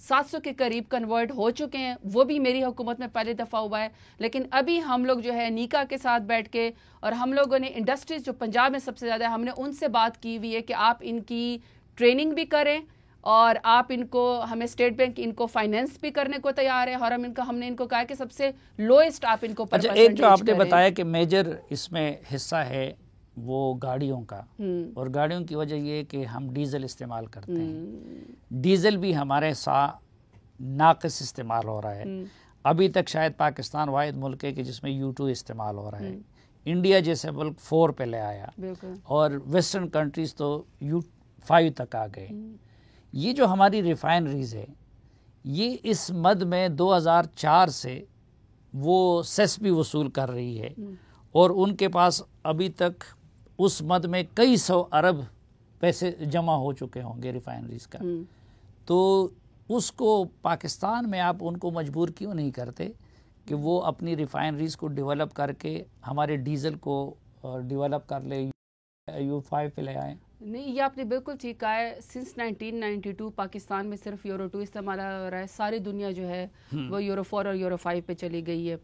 700 کے قریب کنورٹ ہو چکے ہیں. وہ بھی میری حکومت میں پہلی دفعہ ہوا ہے. لیکن ابھی ہم لوگ جو ہے نیکا کے ساتھ بیٹھ کے اور ہم لوگوں نے انڈسٹریز جو پنجاب میں سب سے زیادہ ہم نے ان سے بات کی ہوئی ہے کہ آپ ان کی ٹریننگ بھی کریں اور آپ ان کو ہمیں اسٹیٹ بینک ان کو فائنینس بھی کرنے کو تیار ہے اور ہم نے ان کو کہا کہ سب سے لوئسٹ آپ ان کو پر اچھا، ایک جو آپ نے بتایا کہ میجر اس میں حصہ ہے وہ گاڑیوں کا، اور گاڑیوں کی وجہ یہ کہ ہم ڈیزل استعمال کرتے ہیں. ڈیزل بھی ہمارے ساتھ ناقص استعمال ہو رہا ہے. ابھی تک شاید پاکستان واحد ملک ہے کہ جس میں U2 استعمال ہو رہا ہے. انڈیا جیسے ملک 4 پہ لے آیا اور ویسٹرن کنٹریز تو U5 تک آ گئے. یہ جو ہماری ریفائنریز ہے یہ اس مد میں 2004 سے وہ سیس بھی وصول کر رہی ہے اور ان کے پاس ابھی تک اس مد میں کئی 100 ارب پیسے جمع ہو چکے ہوں گے ریفائنریز کا. تو اس کو پاکستان میں آپ ان کو مجبور کیوں نہیں کرتے کہ وہ اپنی ریفائنریز کو ڈیولپ کر کے ہمارے ڈیزل کو ڈیولپ کر لے، U5 پہ لے آئیں؟ نہیں، یہ آپ نے بالکل ٹھیک کہا ہے. سنس 1992 پاکستان میں صرف یورو 2 استعمال ہو رہا ہے. ساری دنیا جو ہے وہ یورو 4 اور یورو 5 پہ چلی گئی ہے.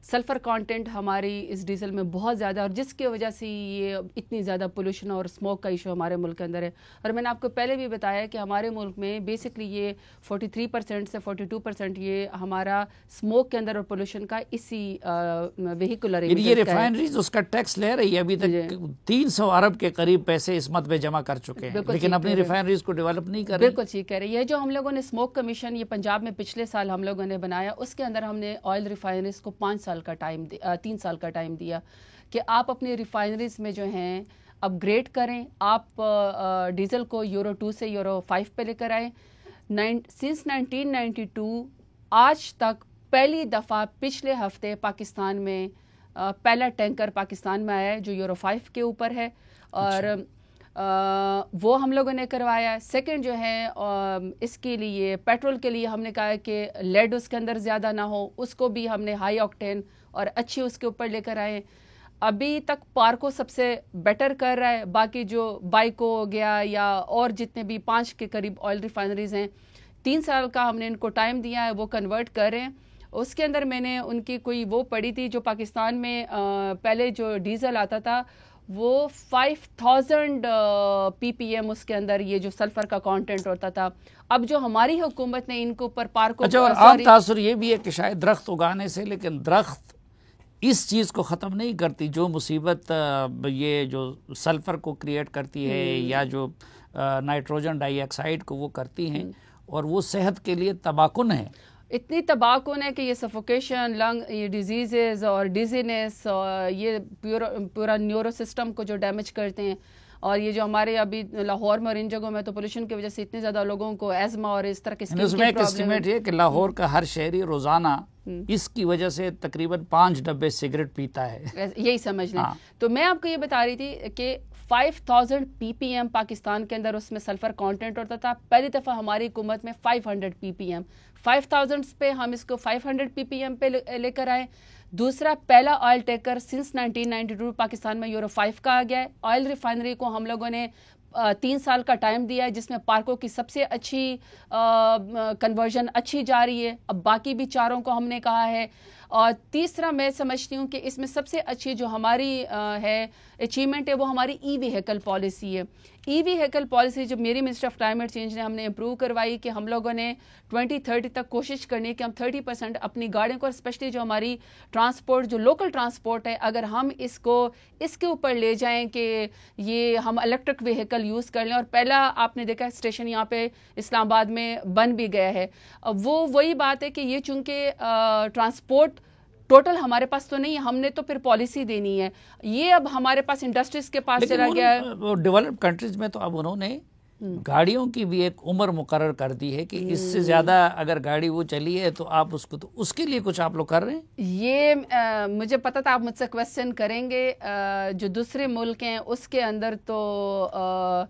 سلفر کانٹینٹ ہماری اس ڈیزل میں بہت زیادہ اور جس کی وجہ سے یہ اتنی زیادہ پولوشن اور اسموک کا ایشو ہمارے ملک کے اندر ہے. اور میں نے آپ کو پہلے بھی بتایا کہ ہمارے ملک میں بیسکلی یہ 43% سے 42% یہ ہمارا اسموک کے اندر اور پولوشن کا اسی ویہیکولر ایمٹس کا ہے. یہ ریفائنریز اس کا ٹیکس لے رہی ہے. ابھی تک 300 ارب کے قریب پیسے اس مد میں جمع کر چکے ہیں لیکن اپنی ریفائنریز کو ڈیولپ نہیں کر رہی. بالکل ٹھیک کہہ رہے ہیں. یہ جو ہم لوگوں نے اسموک کمیشن یہ پنجاب میں پچھلے سال ہم لوگوں نے بنایا، اس کے اندر ہم نے آئل ریفائنریز کو 3 سال کا ٹائم دیا کہ آپ اپنی ریفائنریز میں جو ہیں اپ گریڈ کریں. آپ ڈیزل کو یورو 2 سے یورو 5 پہ لے کر آئیں. سنس 1992 آج تک پہلی دفعہ پچھلے ہفتے پاکستان میں پہلا ٹینکر پاکستان میں آیا ہے جو یورو 5 کے اوپر ہے اور وہ ہم لوگوں نے کروایا. سیکنڈ جو ہے اس کے لیے پیٹرول کے لیے ہم نے کہا کہ لیڈ اس کے اندر زیادہ نہ ہو، اس کو بھی ہم نے ہائی آکٹین اور اچھی اس کے اوپر لے کر آئے. ابھی تک پارکو سب سے بیٹر کر رہا ہے. باقی جو بائیکو ہو گیا یا اور جتنے بھی 5 کے قریب آئل ریفائنریز ہیں 3 سال کا ہم نے ان کو ٹائم دیا ہے، وہ کنورٹ کر رہے ہیں. اس کے اندر میں نے ان کی کوئی وہ پڑھی تھی جو پاکستان میں پہلے جو ڈیزل آتا تھا وہ 5000 PPM اس کے اندر یہ جو سلفر کا کانٹینٹ ہوتا تھا. اب جو ہماری حکومت نے ان کے اوپر پارکو اچھا، اور عام تاثر یہ بھی ہے کہ شاید درخت اگانے سے، لیکن درخت اس چیز کو ختم نہیں کرتی جو مصیبت یہ جو سلفر کو کریٹ کرتی ہے یا جو نائٹروجن ڈائی آکسائڈ کو وہ کرتی ہیں، اور وہ صحت کے لیے تباہ کن ہے. اتنی تباہ کن ہے کہ یہ سفوکیشن، لنگ، یہ ڈیزیزز اور ڈیزینس اور یہ پورا نیورو سسٹم کو جو ڈیمیج کرتے ہیں. اور یہ جو ہمارے ابھی لاہور میں اور ان جگہوں میں تو پولوشن کی وجہ سے اتنے زیادہ لوگوں کو ایزما اور اس طرح کے اس میں ایک اسٹیمیٹ ہے کہ لاہور کا ہر شہری روزانہ اس کی وجہ سے تقریباً 5 ڈبے سگریٹ پیتا ہے. یہی سمجھ لیں. تو میں آپ کو یہ بتا رہی تھی کہ 5000 PPM پاکستان کے اندر اس میں سلفر کانٹینٹ ہوتا تھا. پہلی دفعہ ہماری حکومت میں 500 PPM 5000 پہ ہم اس کو 500 PPM پہ لے کر آئے. دوسرا پہلا آئل ٹیکر سنس 1992 پاکستان میں یورو 5 کا آ گیا ہے. آئل ریفائنری کو ہم لوگوں نے 3 سال کا ٹائم دیا ہے جس میں پارکو کی سب سے اچھی کنورژن اچھی جا رہی ہے. اب باقی بھی چاروں کو ہم نے کہا ہے اور تیسرا میں سمجھتی ہوں کہ اس میں سب سے اچھی جو ہماری ہے اچیومنٹ ہے وہ ہماری ای ویہیکل پالیسی ہے. ای ویہیکل پالیسی جو میری منسٹر آف کلائمیٹ چینج نے ہم نے امپروو کروائی کہ ہم لوگوں نے 2030 تک کوشش کرنی ہے کہ ہم 30% اپنی گاڑیوں کو, اسپیشلی جو ہماری ٹرانسپورٹ جو لوکل ٹرانسپورٹ ہے, اگر ہم اس کے اوپر لے جائیں کہ یہ ہم الیکٹرک ویہیکل یوز کر لیں. اور پہلا آپ نے دیکھا اسٹیشن یہاں پہ اسلام آباد میں بن بھی گیا ہے. وہی بات ہے کہ یہ چونکہ ٹرانسپورٹ ٹوٹل ہمارے پاس تو نہیں ہے, ہم نے تو پھر پالیسی دینی ہے. یہ اب ہمارے پاس انڈسٹریز کے پاس چلا گیا ہے. ڈیولپڈ کنٹریز میں تو اب انہوں نے گاڑیوں کی بھی ایک عمر مقرر کر دی ہے کہ اس سے زیادہ اگر گاڑی وہ چلی ہے تو آپ اس کو, تو اس کے لیے کچھ آپ لوگ کر رہے ہیں؟ یہ مجھے پتا تھا آپ مجھ سے کویسچن کریں گے. جو دوسرے ملک ہیں اس کے اندر تو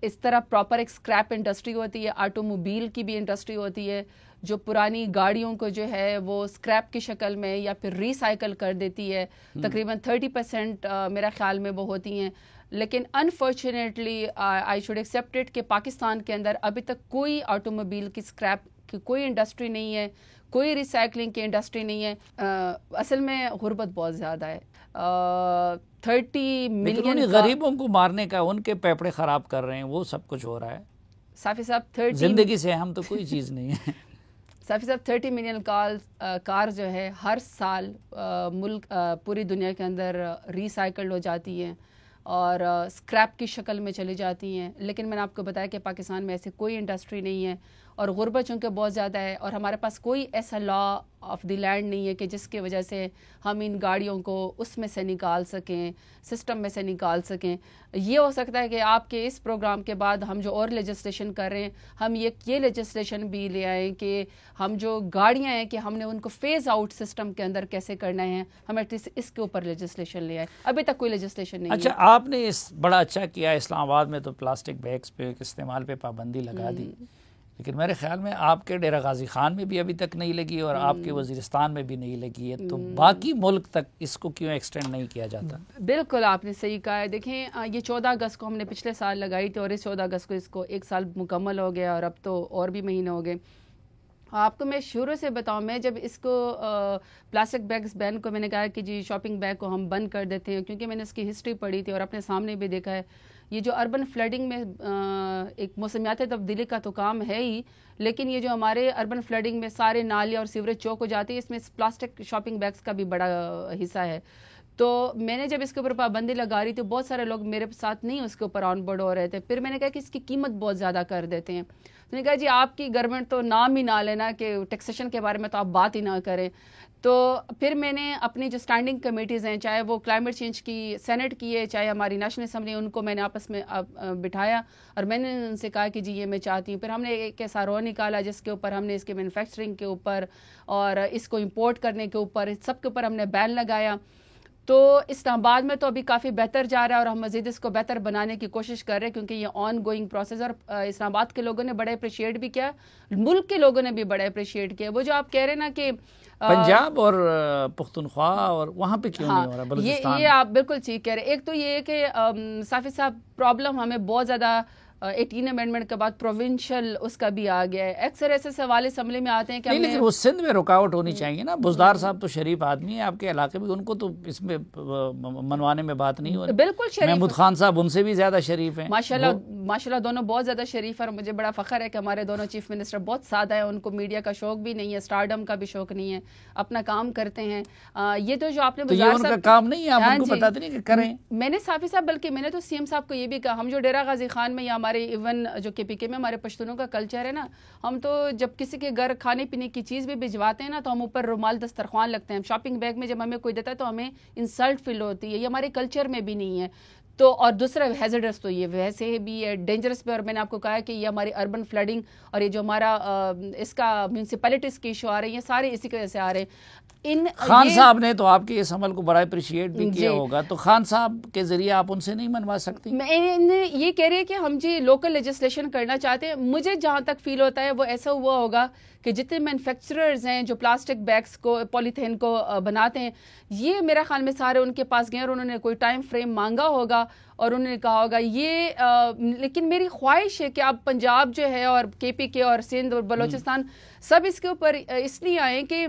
اس طرح پراپر ایک اسکریپ انڈسٹری ہوتی ہے, آٹو موبیل کی بھی انڈسٹری ہوتی ہے جو پرانی گاڑیوں کو جو ہے وہ اسکریپ کی شکل میں یا پھر ریسائیکل کر دیتی ہے. تقریباً 30% میرا خیال میں وہ ہوتی ہیں. لیکن unfortunately I should accept it کہ پاکستان کے اندر ابھی تک کوئی آٹو موبیل کی اسکریپ کی کوئی انڈسٹری نہیں ہے, کوئی ریسائکلنگ کی انڈسٹری نہیں ہے. اصل میں غربت بہت زیادہ ہے. 30 ملین غریبوں کو مارنے کا, ان کے پیپڑے خراب کر رہے ہیں, وہ سب کچھ ہو رہا ہے. صافی صاحب زندگی سے ہم تو کوئی چیز نہیں ہے. صافی صاحب 30 ملین کار جو ہے ہر سال ملک پوری دنیا کے اندر ریسائیکلڈ ہو جاتی ہیں اور اسکریپ کی شکل میں چلی جاتی ہیں. لیکن میں نے آپ کو بتایا کہ پاکستان میں ایسے کوئی انڈسٹری نہیں ہے اور غربت چونکہ بہت زیادہ ہے اور ہمارے پاس کوئی ایسا لا آف دی لینڈ نہیں ہے کہ جس کی وجہ سے ہم ان گاڑیوں کو اس میں سے نکال سکیں, سسٹم میں سے نکال سکیں. یہ ہو سکتا ہے کہ آپ کے اس پروگرام کے بعد ہم جو اور لیجسلیشن کر رہے ہیں, ہم یہ لیجسلیشن بھی لے آئیں کہ ہم جو گاڑیاں ہیں کہ ہم نے ان کو فیز آؤٹ سسٹم کے اندر کیسے کرنا ہے, ہم ایٹ لیسٹ اس کے اوپر لیجسلیشن لے آئے. ابھی تک کوئی لیجسلیشن نہیں ہے. اچھا, آپ نے اس بڑا اچھا کیا. اسلام آباد میں تو پلاسٹک بیگز پہ استعمال پہ پابندی لگا دی, لیکن میرے خیال میں آپ کے ڈیرہ غازی خان میں بھی ابھی تک نہیں لگی اور آپ کے وزیرستان میں بھی نہیں لگی ہے, تو باقی ملک تک اس کو کیوں ایکسٹینڈ نہیں کیا جاتا؟ بالکل آپ نے صحیح کہا ہے. دیکھیں یہ 14 اگست کو ہم نے پچھلے سال لگائی تھی اور اس 14 اگست کو اس کو 1 سال مکمل ہو گیا اور اب تو اور بھی مہینے ہو گئے. آپ کو میں شروع سے بتاؤں, میں جب اس کو پلاسٹک بیگز بین کو میں نے کہا کہ جی شاپنگ بیگ کو ہم بند کر دیتے ہیں, کیونکہ میں نے اس کی ہسٹری پڑھی تھی اور اپنے سامنے بھی دیکھا ہے. یہ جو اربن فلڈنگ میں ایک موسمیاتی تبدیلی کا تو کام ہے ہی, لیکن یہ جو ہمارے اربن فلڈنگ میں سارے نالے اور سیوریج چوک ہو جاتے ہیں, اس میں پلاسٹک شاپنگ بیگز کا بھی بڑا حصہ ہے. تو میں نے جب اس کے اوپر پابندی لگا رہی تھی, بہت سارے لوگ میرے ساتھ نہیں اس کے اوپر آن بورڈ ہو رہے تھے. پھر میں نے کہا کہ اس کی قیمت بہت زیادہ کر دیتے ہیں. تو نے کہا جی آپ کی گورنمنٹ تو نام ہی نہ لینا کہ ٹیکسیشن کے بارے میں تو آپ بات ہی نہ کریں. تو پھر میں نے اپنی جو اسٹینڈنگ کمیٹیز ہیں, چاہے وہ کلائمیٹ چینج کی سینٹ کی ہے, چاہے ہماری نیشنل اسمبلی, ان کو میں نے آپس میں بٹھایا اور میں نے ان سے کہا کہ جی یہ میں چاہتی ہوں. پھر ہم نے ایک ایسا رو نکالا جس کے اوپر ہم نے اس کے مینوفیکچرنگ کے اوپر اور اس کو امپورٹ کرنے کے اوپر سب کے اوپر ہم نے بین لگایا. تو اسلام آباد میں تو ابھی کافی بہتر جا رہا ہے اور ہم مزید اس کو بہتر بنانے کی کوشش کر رہے ہیں, کیونکہ یہ آن گوئنگ پروسیس. اور اسلام آباد کے لوگوں نے بڑے اپریشیٹ بھی کیا, ملک کے لوگوں نے بھی بڑے اپریشیٹ کیا. وہ جو آپ کہہ رہے ہیں نا کہ پنجاب اور پختونخوا اور وہاں پہ کیوں نہیں ہو رہا بلوچستان؟ یہ آپ بالکل ٹھیک کہہ رہے ہیں. ایک تو یہ ہے کہ صافی صاحب پرابلم ہمیں بہت زیادہ 18 امینڈمنٹ کے بعد پروونشل اس کا بھی آ گیا ہے. اکثر ایسے سوال اسمبلی میں آتے ہیں کہ لیکن وہ سندھ میں رکاوٹ ہونی چاہیے نا. بزدار صاحب تو شریف آدمی ہیں آپ کے علاقے میں, ان کو تو اس میں منوانے میں بات نہیں ہو رہی. بالکل شریف. محمود خان صاحب ان سے بھی زیادہ شریف ہیں ماشاءاللہ دونوں بہت زیادہ شریف ہیں اور مجھے بڑا فخر ہے کہ ہمارے دونوں چیف منسٹر بہت سادہ ہیں. ان کو میڈیا کا شوق بھی نہیں ہے, اسٹارڈم کا بھی شوق نہیں ہے, اپنا کام کرتے ہیں. یہ تو جو آپ نے یہ ان کا کام نہیں ہے, آپ ان کو بتاتے نہیں کہ کریں. میں نے صافی صاحب بلکہ میں نے تو سی ایم صاحب کو یہ بھی کہا, ہم جو ڈیرہ غازی خان میں یا ہمارے ایون جو کے پی کے میں ہمارے پشتونوں کا کلچر ہے نا, ہم تو جب کسی کے گھر کھانے پینے کی چیز بھی بھجواتے ہیں نا تو ہم اوپر رومال دسترخوان لگتے ہیں. شاپنگ بیگ میں جب ہمیں کوئی دیتا ہے تو ہمیں انسلٹ فیل ہوتی ہے, یہ ہمارے کلچر میں بھی نہیں ہے. تو اور دوسرا ہیزرڈس تو یہ ویسے بھی ہے, ڈینجرس بھی. اور میں نے آپ کو کہا کہ یہ ہماری اربن فلڈنگ اور یہ جو ہمارا اس کا میونسپلٹیز کی ایشو آ رہے ہیں, یہ سارے اسی کی وجہ سے آ رہے ہیں. خان صاحب نے تو آپ کے اس عمل کو بڑا اپریشیٹ بھی کیا ہوگا, تو خان صاحب کے ذریعے آپ ان سے نہیں منوا سکتی؟ میں یہ کہہ رہی ہے کہ ہم جی لوکل لیجسلیشن کرنا چاہتے ہیں. مجھے جہاں تک فیل ہوتا ہے وہ ایسا ہوا ہوگا کہ جتنے مینوفیکچررز ہیں جو پلاسٹک بیگز کو پولیتھین کو بناتے ہیں, یہ میرا خیال میں سارے ان کے پاس گئے اور انہوں نے کوئی ٹائم فریم مانگا ہوگا اور انہوں نے کہا ہوگا یہ. لیکن میری خواہش ہے کہ اب پنجاب جو ہے اور کے پی کے اور سندھ اور بلوچستان سب اس کے اوپر اس لیے آئیں کہ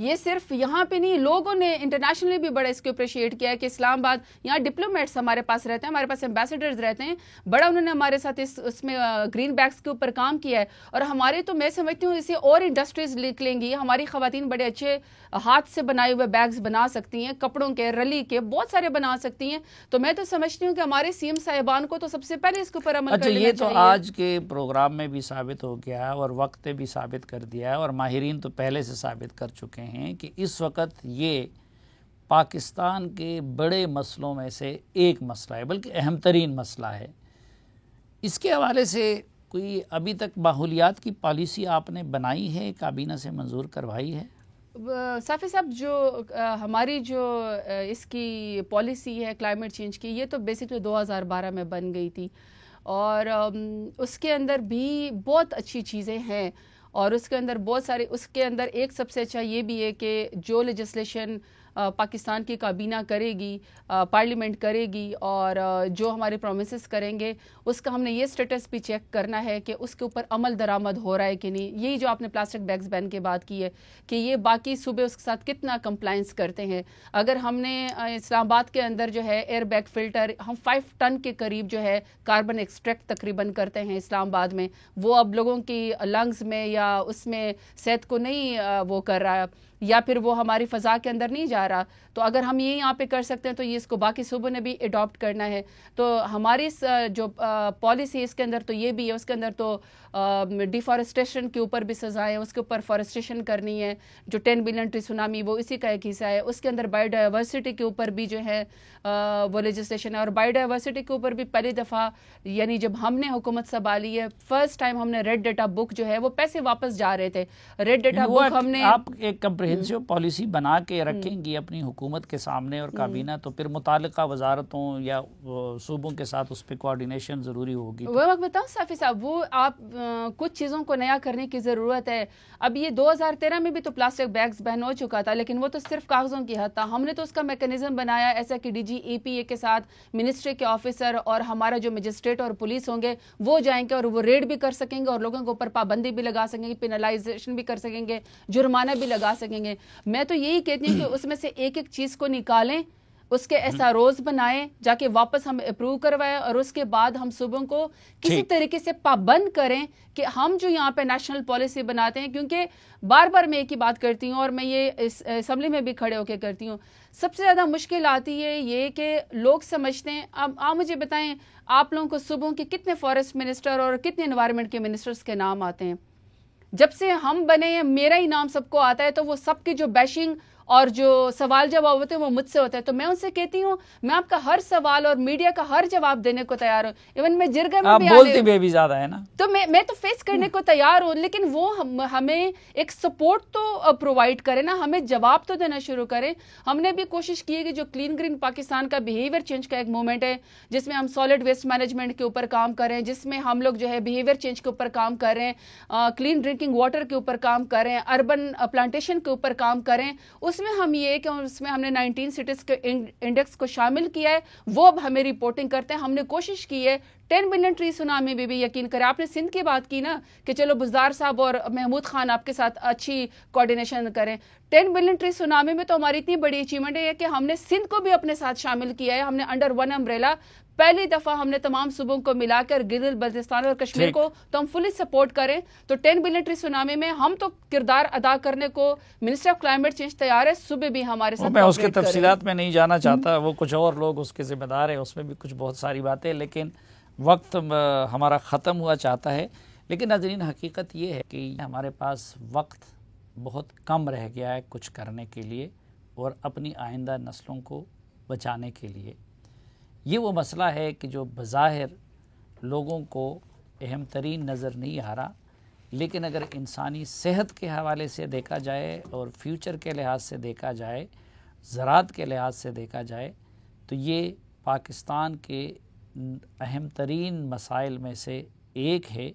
یہ صرف یہاں پہ نہیں, لوگوں نے انٹرنیشنلی بھی بڑا اس کو اپریشیٹ کیا ہے کہ اسلام آباد یہاں ڈپلومیٹس ہمارے پاس رہتے ہیں, ہمارے پاس ایمبیسڈرز رہتے ہیں, بڑا انہوں نے ہمارے ساتھ اس میں گرین بیگس کے اوپر کام کیا ہے. اور ہمارے تو میں سمجھتی ہوں اسے اور انڈسٹریز نکلیں گی, ہماری خواتین بڑے اچھے ہاتھ سے بنائے ہوئے بیگز بنا سکتی ہیں, کپڑوں کے, رلی کے, بہت سارے بنا سکتی ہیں. تو میں تو سمجھتی ہوں کہ ہمارے سی ایم صاحبان کو تو سب سے پہلے اس کے اوپر عمل کر لینا چاہیے. یہ تو آج کے پروگرام میں بھی ثابت ہو گیا اور وقت بھی ثابت کر دیا ہے, اور ماہرین تو پہلے سے ثابت کر چکے ہیں کہ اس وقت یہ پاکستان کے بڑے مسئلوں میں سے ایک مسئلہ ہے, بلکہ اہم ترین مسئلہ ہے. اس کے حوالے سے کوئی ابھی تک ماحولیات کی پالیسی آپ نے بنائی ہے, کابینہ سے منظور کروائی ہے؟ صافی صاحب, جو ہماری جو اس کی پالیسی ہے کلائمیٹ چینج کی, یہ تو بیسکلی 2012 میں بن گئی تھی, اور اس کے اندر بھی بہت اچھی چیزیں ہیں, اور اس کے اندر بہت ساری, اس کے اندر ایک سب سے اچھا یہ بھی ہے کہ جو لیجسلیشن پاکستان کی کابینہ کرے گی, پارلیمنٹ کرے گی, اور جو ہمارے پرومسز کریں گے اس کا ہم نے یہ سٹیٹس بھی چیک کرنا ہے کہ اس کے اوپر عمل درآمد ہو رہا ہے کہ نہیں. یہی جو آپ نے پلاسٹک بیگز بین کے بات کی ہے کہ یہ باقی صوبے اس کے ساتھ کتنا کمپلائنس کرتے ہیں. اگر ہم نے اسلام آباد کے اندر جو ہے ایئر بیگ فلٹر ہم 5 ٹن کے قریب جو ہے کاربن ایکسٹریکٹ تقریباً کرتے ہیں اسلام آباد میں, وہ اب لوگوں کی لنگز میں یا اس میں صحت کو نہیں وہ کر رہا, یا پھر وہ ہماری فضا کے اندر نہیں جا رہا. تو اگر ہم یہ یہاں پہ کر سکتے ہیں تو یہ اس کو باقی صوبوں نے بھی اڈاپٹ کرنا ہے. تو ہماری جو پالیسی اس کے اندر تو یہ بھی ہے, اس کے اندر تو ڈیفارسٹیشن کے اوپر بھی سزائیں, اس کے اوپر فارسٹریشن کرنی ہے, جو 10 بلین ٹری سونامی وہ اسی کا ایک حصہ ہے. اس کے اندر بایو ڈائیورسٹی کے اوپر بھی جو ہے وہ لیجسلیشن ہے, اور بایو ڈائیورسٹی کے اوپر بھی پہلی دفعہ یعنی جب ہم نے حکومت سنبھالی ہے فرسٹ ٹائم ہم نے ریڈ ڈیٹا بک جو ہے وہ پیسے واپس جا رہے تھے. ریڈ ڈیٹا بک ہم نے, آپ ایک کمپریہنسو پالیسی بنا کے رکھیں گی اپنی حکومت کے سامنے اور کابینہ, تو پھر متعلقہ وزارتوں یا صوبوں کے ساتھ اس پہ کوارڈینیشن ضروری ہوگی. وہ وقت بتاؤں صافی صاحب, وہ آپ کچھ چیزوں کو نیا کرنے کی ضرورت ہے. اب یہ 2013 میں بھی تو پلاسٹک بیگز بین ہو چکا تھا, لیکن وہ تو صرف کاغذوں کی حد تھا. ہم نے تو اس کا میکنزم بنایا ایسا کہ ڈی جی اے پی اے کے ساتھ منسٹری کے آفیسر اور ہمارا جو مجسٹریٹ اور پولیس ہوں گے وہ جائیں گے اور وہ ریڈ بھی کر سکیں گے, اور لوگوں کے اوپر پابندی بھی لگا سکیں گے, پینلائزیشن بھی کر سکیں گے, جرمانہ بھی لگا سکیں گے. میں تو یہی کہتی ہوں کہ اس میں سے ایک ایک چیز کو نکالیں, اس کے ایسا روز بنائیں, جا کے واپس ہم اپروو کروائیں, اور اس کے بعد ہم صوبوں کو کسی طریقے سے پابند کریں کہ ہم جو یہاں پہ نیشنل پالیسی بناتے ہیں. کیونکہ بار بار میں ایک ہی بات کرتی ہوں, اور میں یہ اسمبلی میں بھی کھڑے ہو کے کرتی ہوں, سب سے زیادہ مشکل آتی ہے یہ کہ لوگ سمجھتے ہیں. اب آپ مجھے بتائیں, آپ لوگوں کو صوبوں کے کتنے فارسٹ منسٹر اور کتنے انوائرمنٹ کے منسٹرز کے نام آتے ہیں؟ جب سے ہم بنے ہیں میرا ہی نام سب کو آتا ہے, تو وہ سب کے جو بیشنگ اور جو سوال جواب ہوتے ہیں وہ مجھ سے ہوتے ہیں. تو میں ان سے کہتی ہوں میں آپ کا ہر سوال اور میڈیا کا ہر جواب دینے کو تیار ہوں. ایون میں جرگا میں بھی بولتی بھی زیادہ ہے نا, تو میں تو فیس کرنے کو تیار ہوں, لیکن وہ ہمیں ایک سپورٹ تو پرووائڈ کرے نا, ہمیں جواب تو دینا شروع کریں. ہم نے بھی کوشش کی ہے کہ جو کلین گرین پاکستان کا بیہیویئر چینج کا ایک موومنٹ ہے, جس میں ہم سالڈ ویسٹ مینجمنٹ کے اوپر کام کریں, جس میں ہم لوگ جو ہے بیہیویئر چینج کے اوپر کام کریں, کلین ڈرنکنگ واٹر کے اوپر کام کریں, اربن پلانٹیشن کے اوپر کام کریں. اس میں ہم یہ کہ اس میں ہم نے 19 سٹیز کے انڈیکس کو شامل کیا ہے, وہ اب ہمیں رپورٹنگ کرتے ہیں. ہم نے کوشش کی ہے 10 بلین ٹری سونامی میں بھی یقین کریں. آپ نے سندھ کی بات کی نا کہ چلو بزدار صاحب اور محمود خان آپ کے ساتھ اچھی کوارڈینیشن کریں. 10 بلین ٹری سونامی میں تو ہماری اتنی بڑی اچیومنٹ ہے کہ ہم نے سندھ کو بھی اپنے ساتھ شامل کیا ہے. ہم نے انڈر ون امبریلا پہلی دفعہ ہم نے تمام صوبوں کو ملا کر گلگت بلتستان اور کشمیر کو تو ہم فلی سپورٹ کریں. تو 10 بلین ٹری سونامی میں ہم تو کردار ادا کرنے کو منسٹر آف کلائمیٹ چینج تیار ہے. صوبے بھی ہمارے ساتھ. میں اس کے تفصیلات میں نہیں جانا چاہتا, وہ کچھ اور لوگ اس کے ذمہ دار ہیں, اس میں بھی کچھ بہت ساری باتیں, لیکن وقت ہمارا ختم ہوا چاہتا ہے. لیکن ناظرین حقیقت یہ ہے کہ ہمارے پاس وقت بہت کم رہ گیا ہے کچھ کرنے کے لیے اور اپنی آئندہ نسلوں کو بچانے کے لیے. یہ وہ مسئلہ ہے کہ جو بظاہر لوگوں کو اہم ترین نظر نہیں آ رہا, لیکن اگر انسانی صحت کے حوالے سے دیکھا جائے اور فیوچر کے لحاظ سے دیکھا جائے, زراعت کے لحاظ سے دیکھا جائے, تو یہ پاکستان کے اہم ترین مسائل میں سے ایک ہے,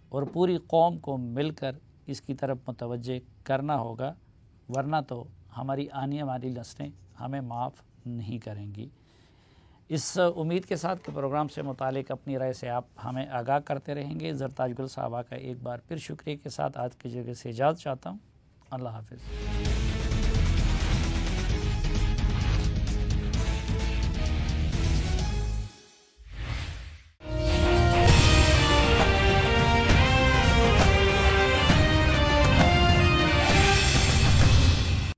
اور پوری قوم کو مل کر اس کی طرف متوجہ کرنا ہوگا, ورنہ تو ہماری آنے والی نسلیں ہمیں معاف نہیں کریں گی. اس امید کے ساتھ کہ پروگرام سے متعلق اپنی رائے سے آپ ہمیں آگاہ کرتے رہیں گے. زرتاج گل صاحبہ کا ایک بار پھر شکریہ کے ساتھ آج کی جگہ سے اجازت چاہتا ہوں. اللہ حافظ.